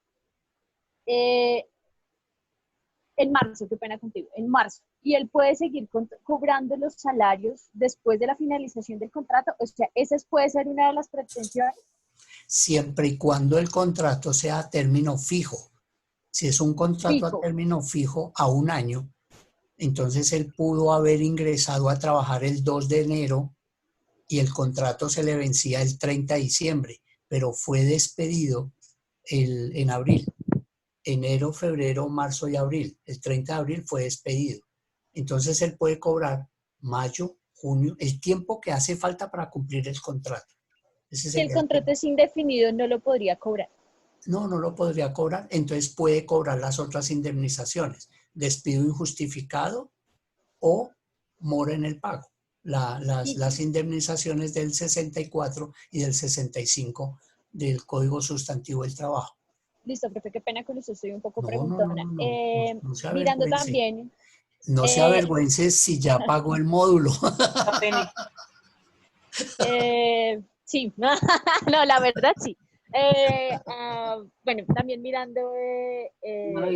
En marzo, qué pena contigo, en marzo. Y él puede seguir cobrando los salarios después de la finalización del contrato. O sea, esa puede ser una de las pretensiones. Siempre y cuando el contrato sea a término fijo. Si es un contrato a término fijo a un año, entonces él pudo haber ingresado a trabajar el 2 de enero y el contrato se le vencía el 30 de diciembre, pero fue despedido en abril. enero, febrero, marzo y abril. El 30 de abril fue despedido. Entonces él puede cobrar mayo, junio, el tiempo que hace falta para cumplir el contrato. Ese Si el sería el contrato tiempo. es indefinido, no lo podría cobrar. No, no lo podría cobrar. Entonces puede cobrar las otras indemnizaciones. Despido injustificado o mora en el pago. Las indemnizaciones del 64 y del 65 del Código Sustantivo del Trabajo. Listo, profe, qué pena con usted, estoy un poco No, preguntona. no se Mirando avergüence. también, No se avergüence si ya pagó el módulo. sí, no, la verdad sí. Bueno, también mirando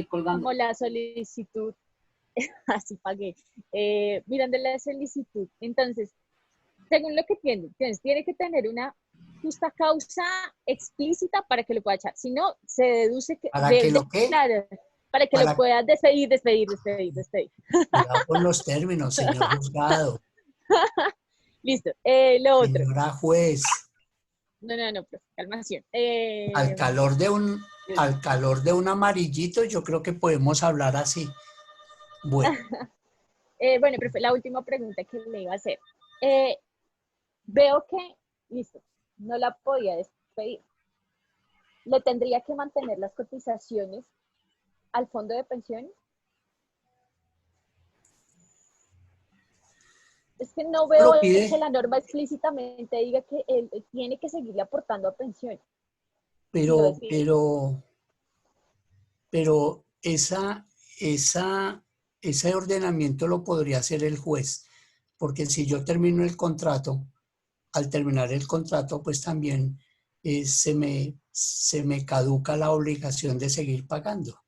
como la solicitud, así pagué, mirando la solicitud. Entonces, según lo que tiene que tener una justa causa explícita para que lo pueda echar. Si no, se deduce que ¿Para que lo qué? claro, para que lo pueda despedir. Cuidado con los términos, señor juzgado. Listo. Lo otro. Señora juez. No, profe, calmación. Al calor de un amarillito, yo creo que podemos hablar así. Bueno. Bueno, profe, la última pregunta que le iba a hacer. Veo que, listo, no la podía despedir. ¿Le tendría que mantener las cotizaciones al fondo de pensiones? Es que no veo que la norma explícitamente diga que él tiene que seguirle aportando a pensiones. Pero ese ordenamiento lo podría hacer el juez, porque si yo termino el contrato, al terminar el contrato, pues también se me caduca la obligación de seguir pagando.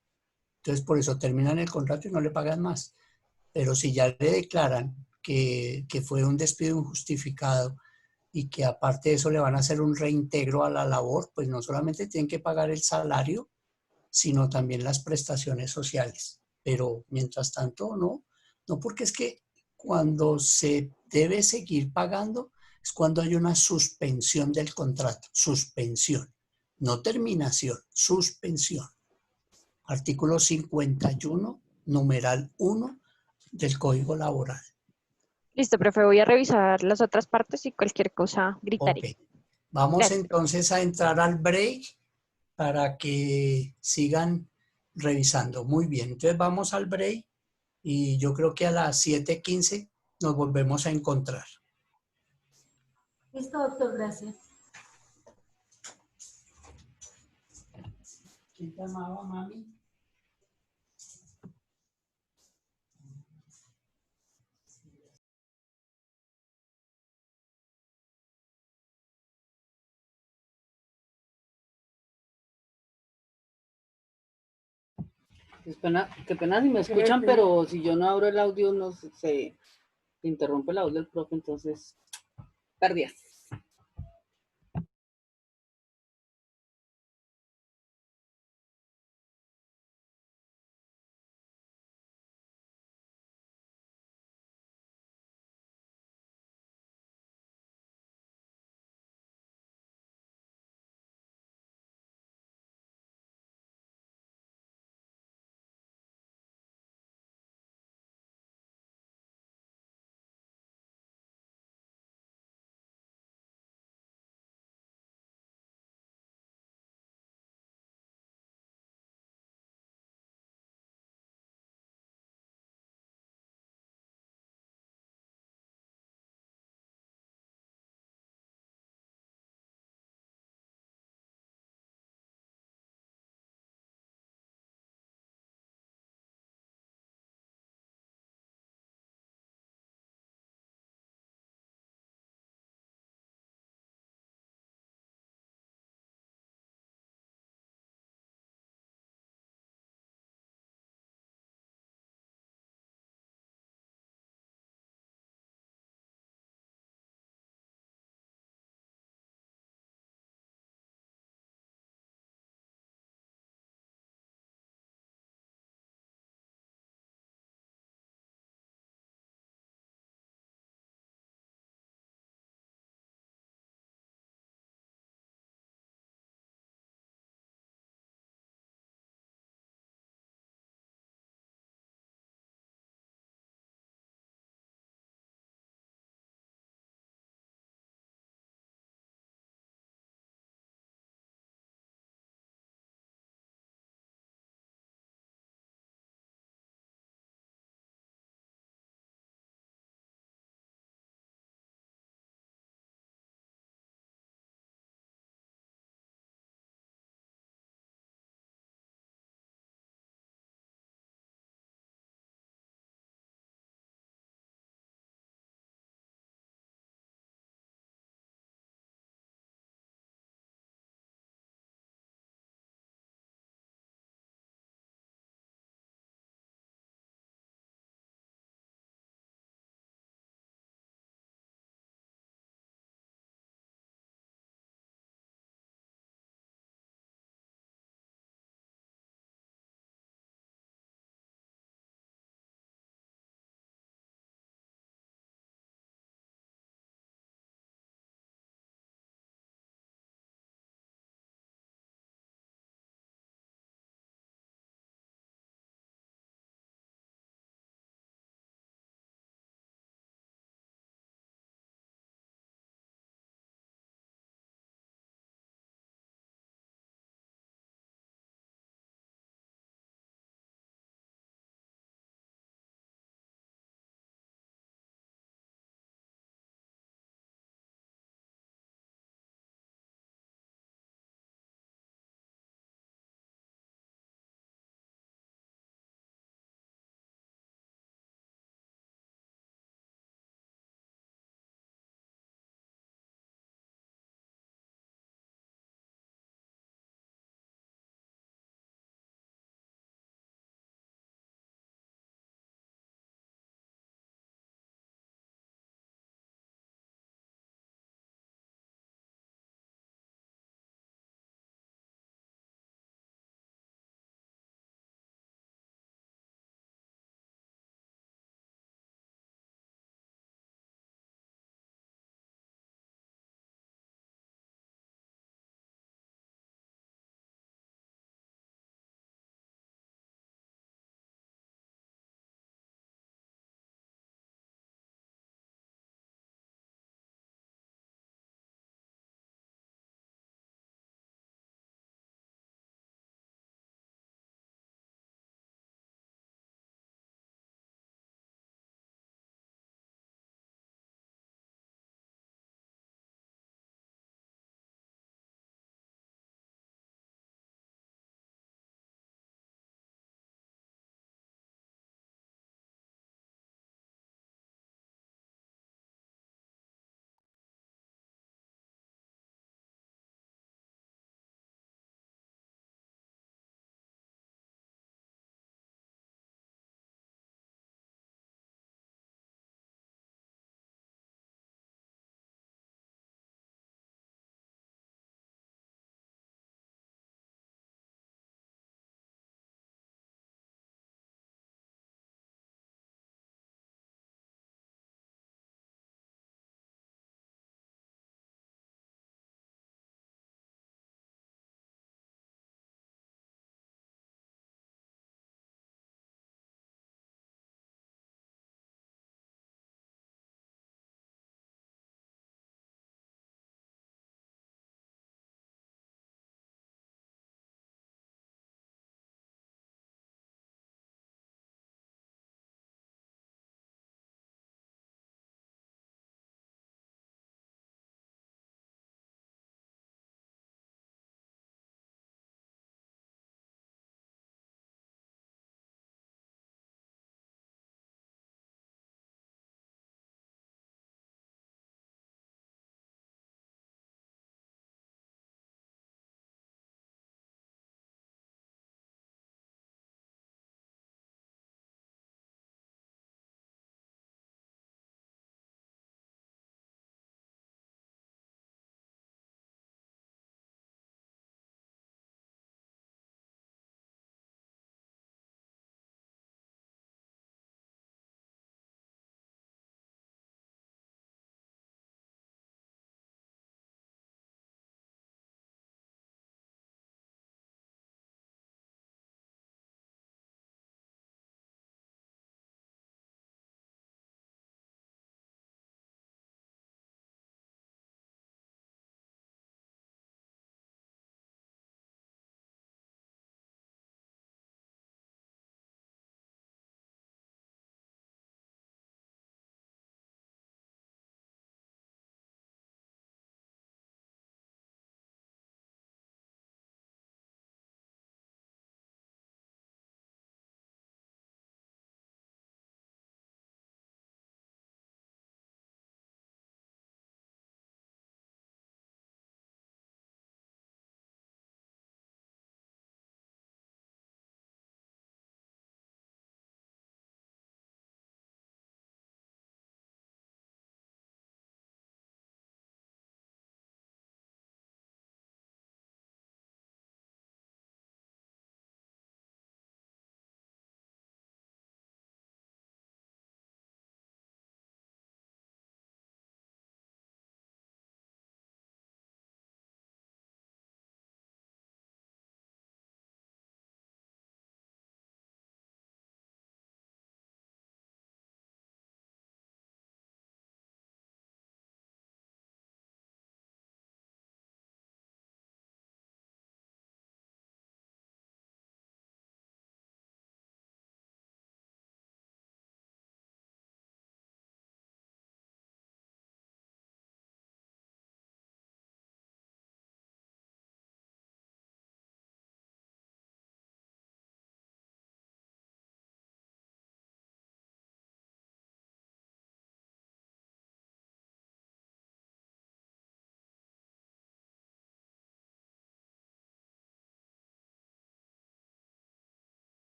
Entonces, por eso terminan el contrato y no le pagan más. Pero si ya le declaran que fue un despido injustificado y que aparte de eso le van a hacer un reintegro a la labor, pues no solamente tienen que pagar el salario, sino también las prestaciones sociales. Pero mientras tanto, no, porque es que cuando se debe seguir pagando es cuando hay una suspensión del contrato, suspensión, no terminación, suspensión. Artículo 51, numeral 1 del Código Laboral. Listo, profe, voy a revisar las otras partes y cualquier cosa gritaré. Ok. Vamos Gracias. entonces a entrar al break para que sigan revisando. Muy bien, entonces vamos al break y yo creo que a las 7:15 nos volvemos a encontrar. Listo, doctor, gracias. ¿Quién te amaba, mami? Qué pena si me escuchan, pero si yo no abro el audio, no se interrumpe el audio del profe, entonces, pérdidas.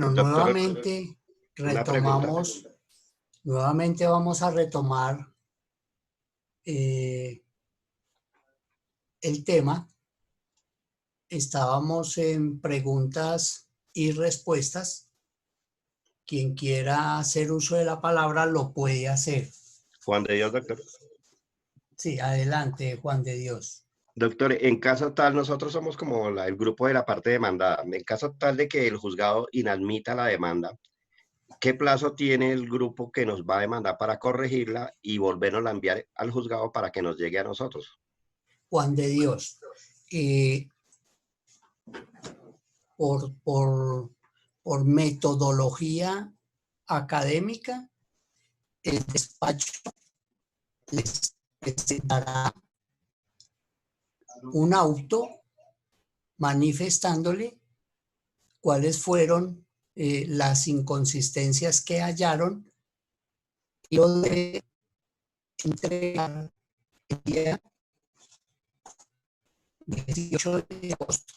Bueno, Doctora, nuevamente una pregunta. retomamos, nuevamente vamos a retomar el tema. Estábamos en preguntas y respuestas. Quien quiera hacer uso de la palabra lo puede hacer. Juan de Dios, doctor. Sí, adelante, Juan de Dios. Doctor, en caso tal, nosotros somos como el grupo de la parte demandada. En caso tal de que el juzgado inadmita la demanda, ¿qué plazo tiene el grupo que nos va a demandar para corregirla y volvernos a enviar al juzgado para que nos llegue a nosotros? Juan de Dios, por metodología académica, el despacho les presentará un auto manifestándole cuáles fueron las inconsistencias que hallaron y lo debe entregar el día 18 de agosto.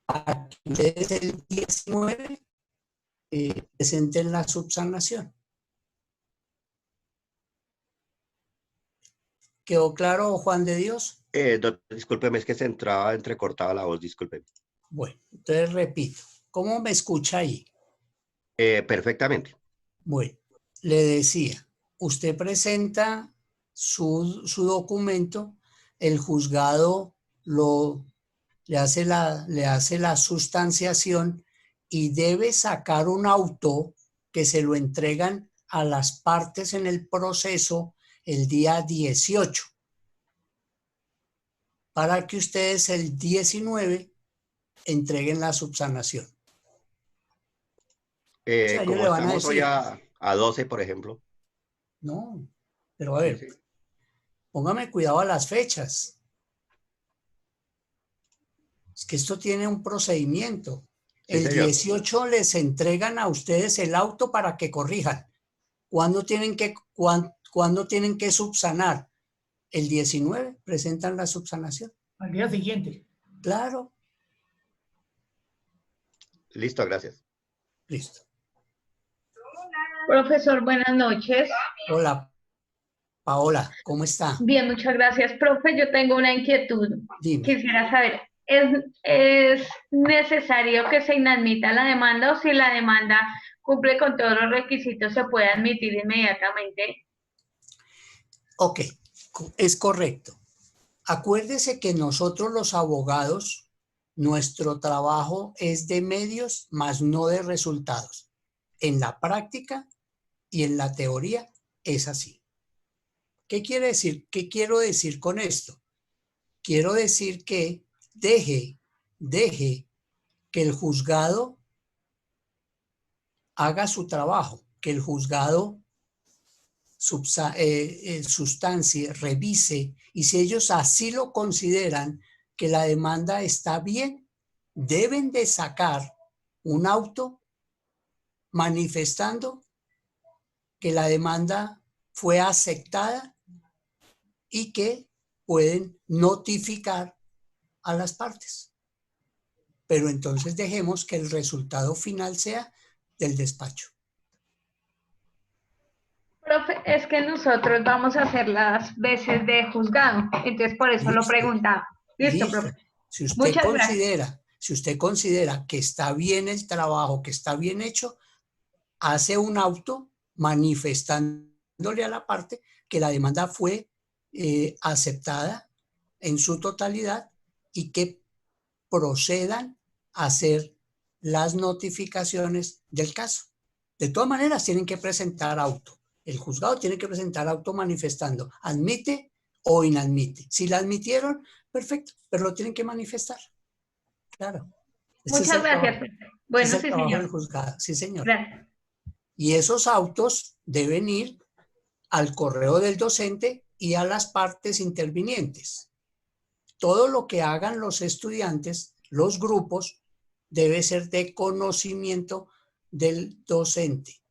Para que ustedes el 19 presenten la subsanación. ¿Quedó claro, Juan de Dios? Doctor, discúlpeme, es que se entraba entrecortada la voz, discúlpeme. Bueno, entonces repito, ¿cómo me escucha ahí? Perfectamente. Bueno, le decía, usted presenta su documento, el juzgado le hace la sustanciación y debe sacar un auto que se lo entregan a las partes en el proceso el día 18, para que ustedes el 19 entreguen la subsanación. O sea, ellos Como le van a estamos hoy decir, a 12, por ejemplo. no, pero a ver, Sí, sí. póngame cuidado a las fechas. Es que esto tiene un procedimiento. Sí, El señor. 18 les entregan a ustedes el auto para que corrijan. ¿Cuándo tienen que subsanar? El 19 presentan la subsanación. Al día siguiente. Claro. Listo, gracias. Listo. Profesor, buenas noches. Hola, Paola, ¿cómo está? Bien, muchas gracias. Profe, yo tengo una inquietud. Dime. Quisiera saber, ¿es necesario que se inadmita la demanda o si la demanda cumple con todos los requisitos se puede admitir inmediatamente? Ok, es correcto. Acuérdese que nosotros los abogados, nuestro trabajo es de medios, más no de resultados. En la práctica y en la teoría es así. ¿Qué quiere decir? ¿Qué quiero decir con esto? Quiero decir que deje que el juzgado haga su trabajo, que el juzgado sustancie, revise, y si ellos así lo consideran que la demanda está bien, deben de sacar un auto manifestando que la demanda fue aceptada y que pueden notificar a las partes. Pero entonces dejemos que el resultado final sea del despacho. Profe, es que nosotros vamos a hacer las veces de juzgado, entonces por eso lo preguntaba. Listo, Listo. profe. Si usted Muchas gracias. si usted considera que está bien el trabajo, que está bien hecho, hace un auto manifestándole a la parte que la demanda fue aceptada en su totalidad y que procedan a hacer las notificaciones del caso. De todas maneras, tienen que presentar auto. El juzgado tiene que presentar auto manifestando, admite o inadmite. Si la admitieron, perfecto, pero lo tienen que manifestar. Claro. Muchas gracias, profe. Bueno, Ese es sí, el trabajo señor. del juzgado. Sí, señor. Gracias. Y esos autos deben ir al correo del docente y a las partes intervinientes. Todo lo que hagan los estudiantes, los grupos, debe ser de conocimiento del docente.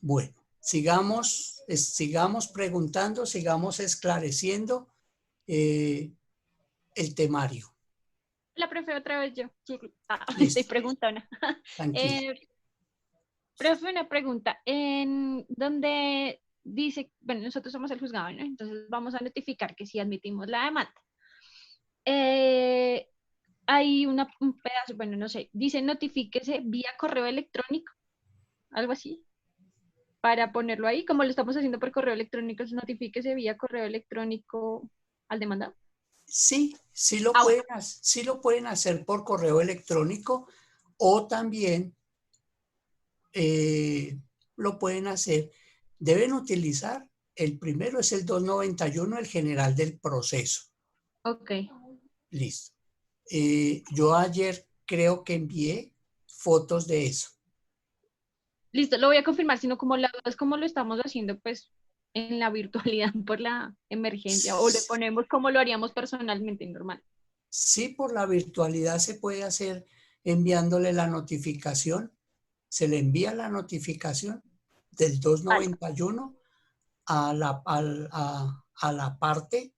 Bueno, sigamos preguntando, sigamos esclareciendo el temario. La profe, otra vez yo. Listo. Estoy preguntando. Tranquila. Profe, una pregunta. En donde dice, bueno, nosotros somos el juzgado, ¿no? Entonces vamos a notificar que sí admitimos la demanda. Hay un pedazo, bueno, no sé, dice notifíquese vía correo electrónico, algo así, para ponerlo ahí, como lo estamos haciendo por correo electrónico, notifíquese vía correo electrónico al demandado. Sí, sí lo pueden hacer por correo electrónico o también lo pueden hacer. Deben utilizar, el primero es el 291, el general del proceso. Ok. Listo. Yo ayer creo que envié fotos de eso. Listo, lo voy a confirmar, sino como la verdad es como lo estamos haciendo, pues, en la virtualidad por la emergencia, o le ponemos como lo haríamos personalmente, normal. Sí, por la virtualidad se puede hacer enviándole la notificación. Se le envía la notificación del 291 a la parte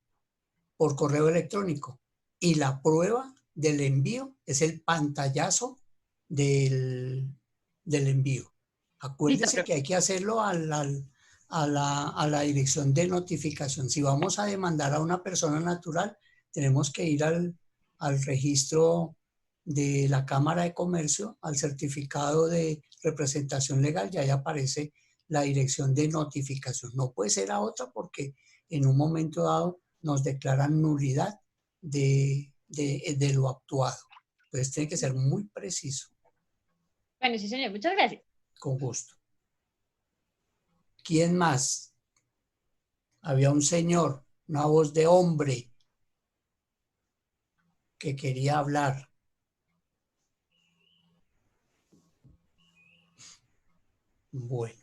por correo electrónico. Y la prueba del envío es el pantallazo del envío. Acuérdese que hay que hacerlo a la dirección de notificación. Si vamos a demandar a una persona natural, tenemos que ir al registro de la Cámara de Comercio, al certificado de representación legal, y ahí aparece la dirección de notificación. No puede ser a otra porque en un momento dado nos declaran nulidad de lo actuado. Entonces tiene que ser muy preciso. Bueno, sí, señor, muchas gracias. Con gusto. ¿Quién más? Había un señor, una voz de hombre, que quería hablar. Bueno.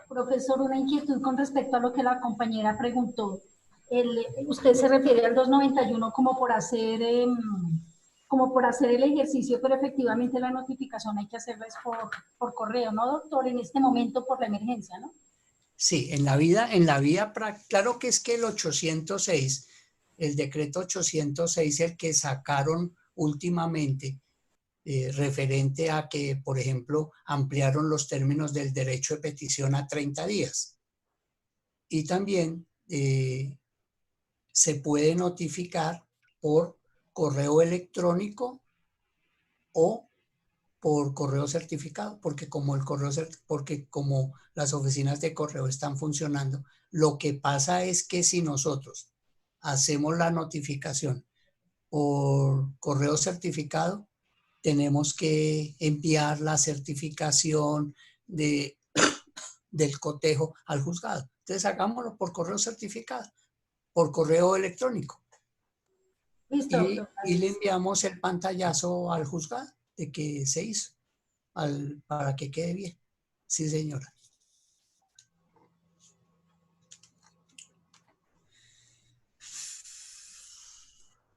Profesor, una inquietud con respecto a lo que la compañera preguntó. Usted se refiere al 291 como por hacer el ejercicio, pero efectivamente la notificación hay que hacerla por correo, ¿no, doctor? En este momento por la emergencia, ¿no? Sí, claro que es que el 806, el decreto 806, el que sacaron últimamente, referente a que, por ejemplo, ampliaron los términos del derecho de petición a 30 días. Y también se puede notificar por correo electrónico o por correo certificado, porque como las oficinas de correo están funcionando, lo que pasa es que si nosotros hacemos la notificación por correo certificado, tenemos que enviar la certificación del cotejo al juzgado. Entonces hagámoslo por correo certificado, por correo electrónico. Listo, y le enviamos el pantallazo al juzgado de que se hizo, para que quede bien. Sí, señora.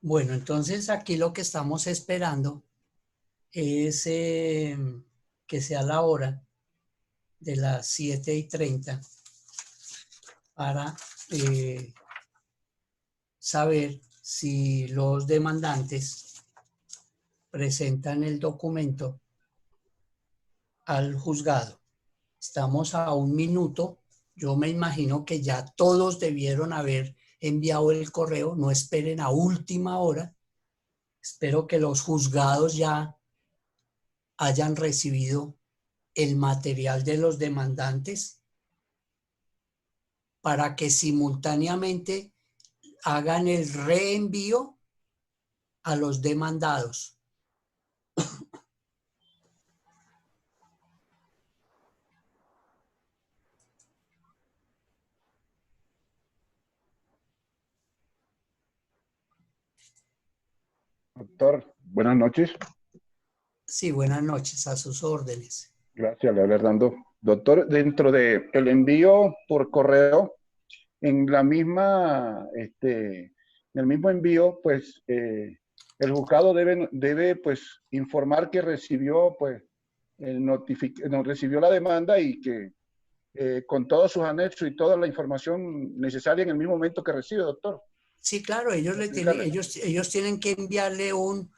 Bueno, entonces aquí lo que estamos esperando es que sea la hora de las 7:30 para saber si los demandantes presentan el documento al juzgado. Estamos a 1 minuto. Yo me imagino que ya todos debieron haber enviado el correo. No esperen a última hora. Espero que los juzgados ya hayan recibido el material de los demandantes para que simultáneamente hagan el reenvío a los demandados. Doctor, buenas noches. Sí, buenas noches, a sus órdenes. Gracias, le habla Hernando. Doctor, dentro del envío por correo, en el mismo envío, pues, el juzgado debe pues, informar que recibió, pues, recibió la demanda y que con todos sus anexos y toda la información necesaria en el mismo momento que recibe, doctor. Sí, claro, ellos, ellos tienen que enviarle un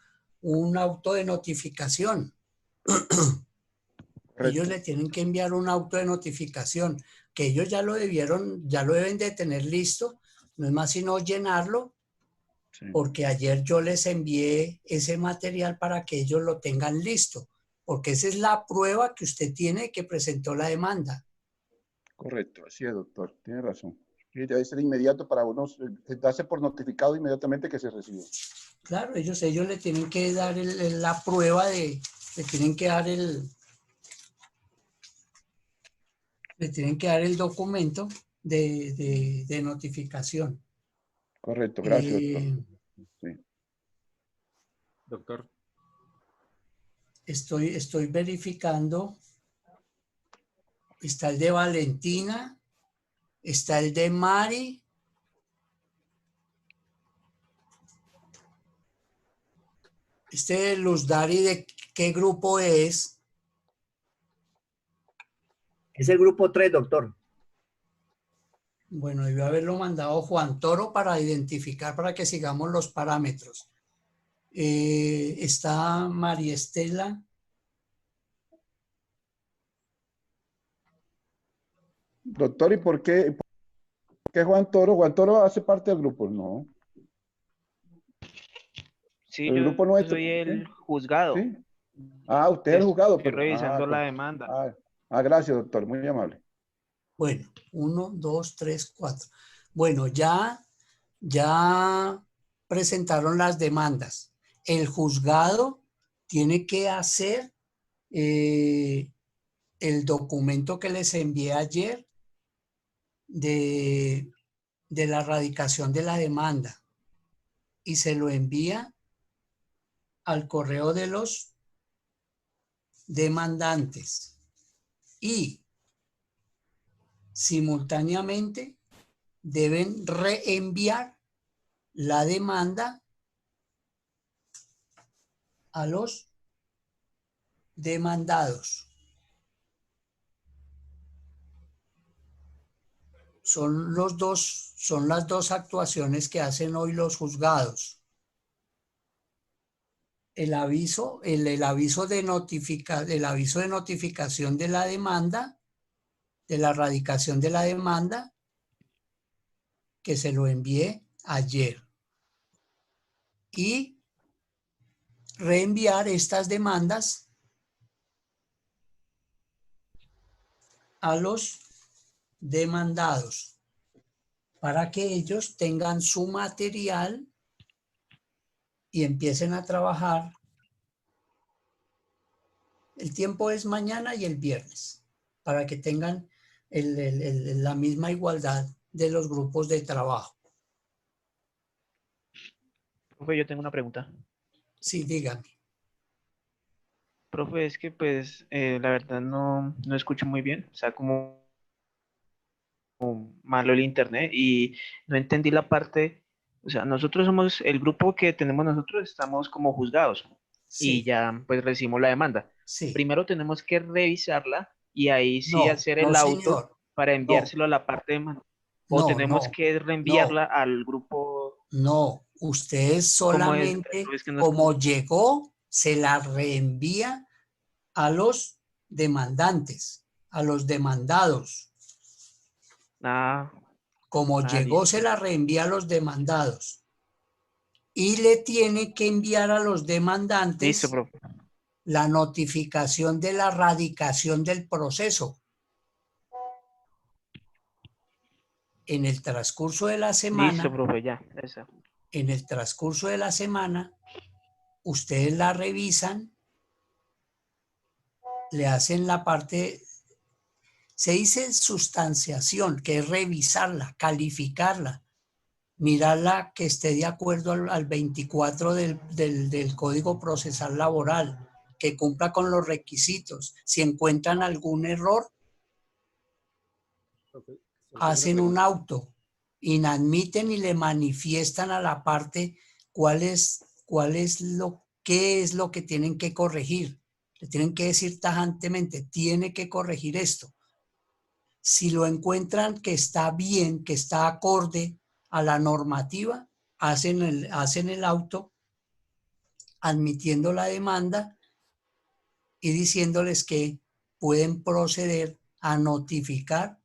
auto de notificación. Ellos le tienen que enviar un auto de notificación, que ellos ya lo deben de tener listo. No es más sino llenarlo, porque ayer yo les envié ese material para que ellos lo tengan listo, porque esa es la prueba que usted tiene que presentó la demanda. Correcto, así es, doctor, tiene razón. Y debe ser inmediato para unos, darse por notificado inmediatamente que se recibió. Claro, ellos le tienen que dar la prueba le tienen que dar el documento de notificación. Correcto, gracias, doctor. Sí. Doctor. Estoy verificando. Está el de Valentina, está el de Mari. Luz Dari, ¿de qué grupo es? Es el grupo 3, doctor. Bueno, debió haberlo mandado Juan Toro para identificar, para que sigamos los parámetros. Está María Estela. Doctor, ¿y por qué Juan Toro? Juan Toro hace parte del grupo, ¿no? Sí, el yo grupo nuestro. soy el juzgado. ¿Sí? Ah, usted es el juzgado. Estoy revisando la demanda. Gracias, doctor, muy amable. Bueno, 1, 2, 3, 4. Bueno, ya presentaron las demandas. El juzgado tiene que hacer el documento que les envié ayer de la radicación de la demanda y se lo envía al correo de los demandantes y simultáneamente deben reenviar la demanda a los demandados. Son las dos actuaciones que hacen hoy los juzgados. El aviso de notificación de la demanda, de la radicación de la demanda, que se lo envié ayer. Y reenviar estas demandas a los demandados para que ellos tengan su material y empiecen a trabajar. El tiempo es mañana y el viernes, para que tengan la misma igualdad de los grupos de trabajo. Profe, yo tengo una pregunta. Sí, dígame. Profe, es que pues la verdad no escucho muy bien, o sea, como malo el internet y no entendí la parte, o sea, nosotros somos, el grupo que tenemos nosotros estamos como juzgados y ya pues recibimos la demanda. Primero tenemos que revisarla y ahí sí hacer el auto para enviárselo a la parte de demanda. O tenemos que reenviarla al grupo. No, usted solamente, como llegó, se la reenvía a los demandantes, a los demandados. Como llegó, listo. se la reenvía a los demandados. Y le tiene que enviar a los demandantes la notificación de la radicación del proceso. En el transcurso de la semana, listo, profe, ya, esa. En el transcurso de la semana, ustedes la revisan, le hacen la parte, se dice sustanciación, que es revisarla, calificarla, mirarla que esté de acuerdo al 24 del Código Procesal Laboral, que cumpla con los requisitos. Si encuentran algún error, hacen un auto, inadmiten y le manifiestan a la parte qué es lo que tienen que corregir. Le tienen que decir tajantemente, tiene que corregir esto. Si lo encuentran que está bien, que está acorde a la normativa, hacen el auto admitiendo la demanda y diciéndoles que pueden proceder a notificar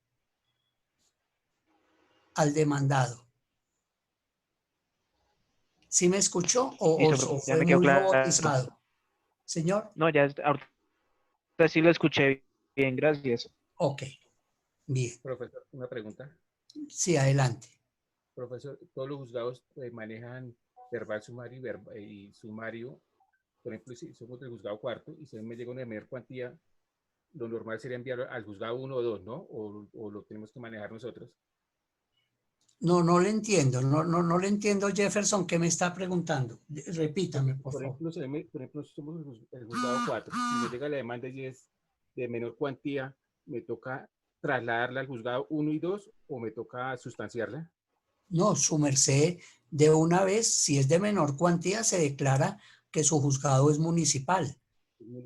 al demandado. ¿Sí me escuchó o Ya fue me quedó muy claro. robotizado? Señor. No, ya ahorita sí lo escuché bien, gracias. Ok, bien. Profesor, una pregunta. Sí, adelante. Profesor, todos los juzgados manejan verbal, sumario y sumario. Por ejemplo, si somos del juzgado cuarto y se me llega una menor cuantía, lo normal sería enviarlo al juzgado 1 o 2, ¿no? O lo tenemos que manejar nosotros. No le entiendo, no le entiendo, Jefferson, ¿qué me está preguntando? Repítame, por favor. Por ejemplo, somos el juzgado 4, si me llega la demanda y es de menor cuantía, ¿me toca trasladarla al juzgado 1 y 2 o me toca sustanciarla? No, su merced, de una vez, si es de menor cuantía, se declara que su juzgado es municipal.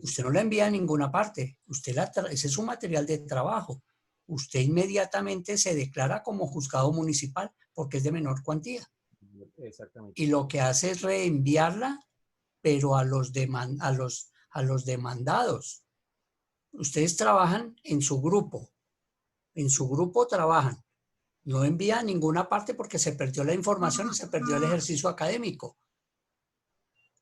Usted no la envía a ninguna parte, ese es su material de trabajo. Usted inmediatamente se declara como juzgado municipal porque es de menor cuantía. Exactamente. Y lo que hace es reenviarla, pero a los demandados. Ustedes trabajan en su grupo trabajan. No envía a ninguna parte porque se perdió la información y se perdió el ejercicio académico.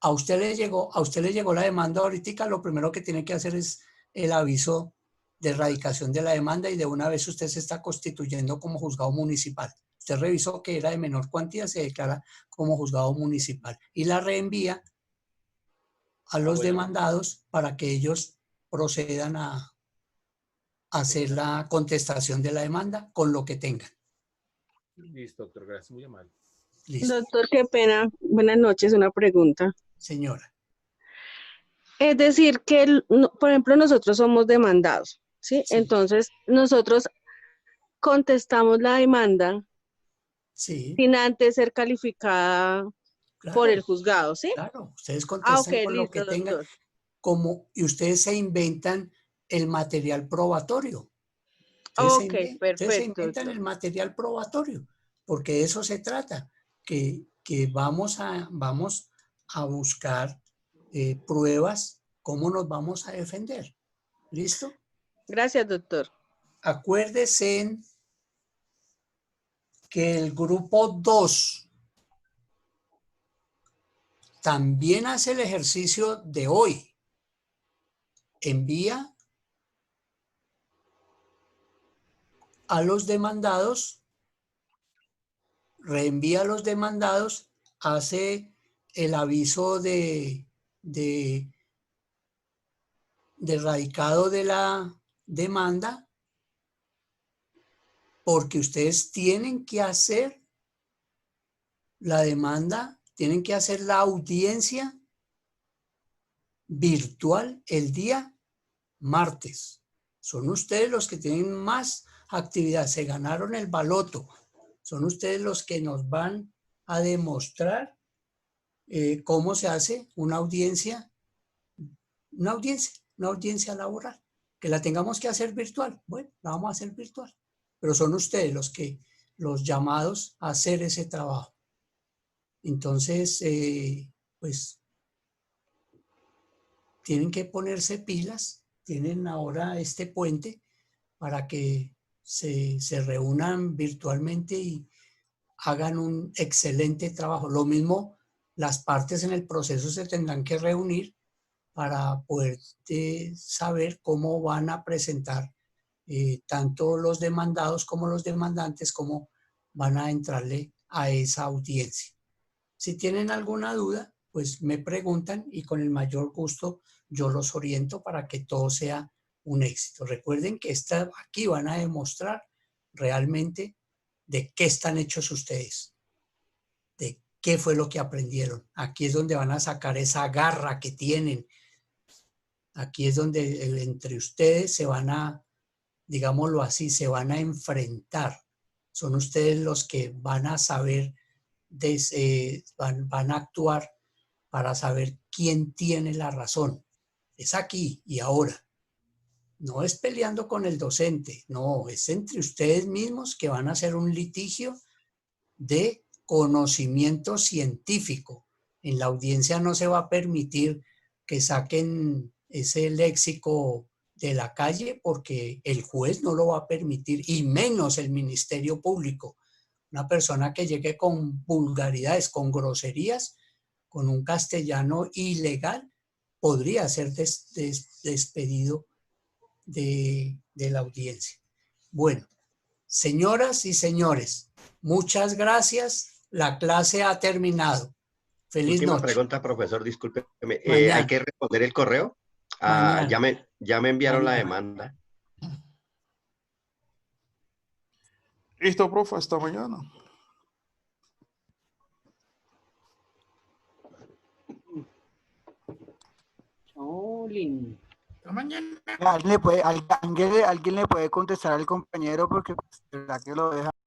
A usted le llegó la demanda ahorita, lo primero que tiene que hacer es el aviso de erradicación de la demanda y de una vez usted se está constituyendo como juzgado municipal. Usted revisó que era de menor cuantía, se declara como juzgado municipal y la reenvía a los demandados para que ellos procedan a hacer la contestación de la demanda con lo que tengan. Listo, doctor, gracias, muy amable. Listo. Doctor, qué pena. Buenas noches, una pregunta. Señora. Es decir, que, por ejemplo, nosotros somos demandados, ¿sí? Entonces, nosotros contestamos la demanda sin antes ser calificada por el juzgado, ¿sí? Claro, ustedes contestan con lo que tengan, y ustedes se inventan el material probatorio. Ustedes se inventan el material probatorio, porque de eso se trata, que vamos a buscar pruebas, cómo nos vamos a defender. ¿Listo? Gracias, doctor. Acuérdese que el grupo 2 también hace el ejercicio de hoy. Envía a los demandados, reenvía a los demandados, hace el aviso de radicado de la demanda, porque ustedes tienen que hacer la demanda, tienen que hacer la audiencia virtual el día martes. Son ustedes los que tienen más actividad, se ganaron el baloto. Son ustedes los que nos van a demostrar cómo se hace una audiencia laboral. Que la tengamos que hacer virtual. Bueno, la vamos a hacer virtual. Pero son ustedes los llamados a hacer ese trabajo. Entonces, pues, tienen que ponerse pilas. Tienen ahora este puente para que se reúnan virtualmente y hagan un excelente trabajo. Lo mismo, las partes en el proceso se tendrán que reunir para poder saber cómo van a presentar tanto los demandados como los demandantes, cómo van a entrarle a esa audiencia. Si tienen alguna duda, pues me preguntan y con el mayor gusto yo los oriento para que todo sea un éxito. Recuerden que aquí van a demostrar realmente de qué están hechos ustedes, de qué fue lo que aprendieron. Aquí es donde van a sacar esa garra que tienen. Aquí es donde entre ustedes se van a, digámoslo así, se van a enfrentar. Son ustedes los que van a saber, van a actuar para saber quién tiene la razón. Es aquí y ahora. No es peleando con el docente, no, es entre ustedes mismos que van a hacer un litigio de conocimiento científico. En la audiencia no se va a permitir que saquen ese léxico de la calle porque el juez no lo va a permitir y menos el Ministerio Público. Una persona que llegue con vulgaridades, con groserías, con un castellano ilegal, podría ser despedido de la audiencia. Bueno, señoras y señores, muchas gracias. La clase ha terminado. Feliz Última noche. pregunta, profesor, discúlpeme. ¿Hay que responder el correo? Ya me enviaron la demanda. Listo, profe, hasta mañana. ¿Alguien le puede contestar al compañero porque pues, de verdad que lo deja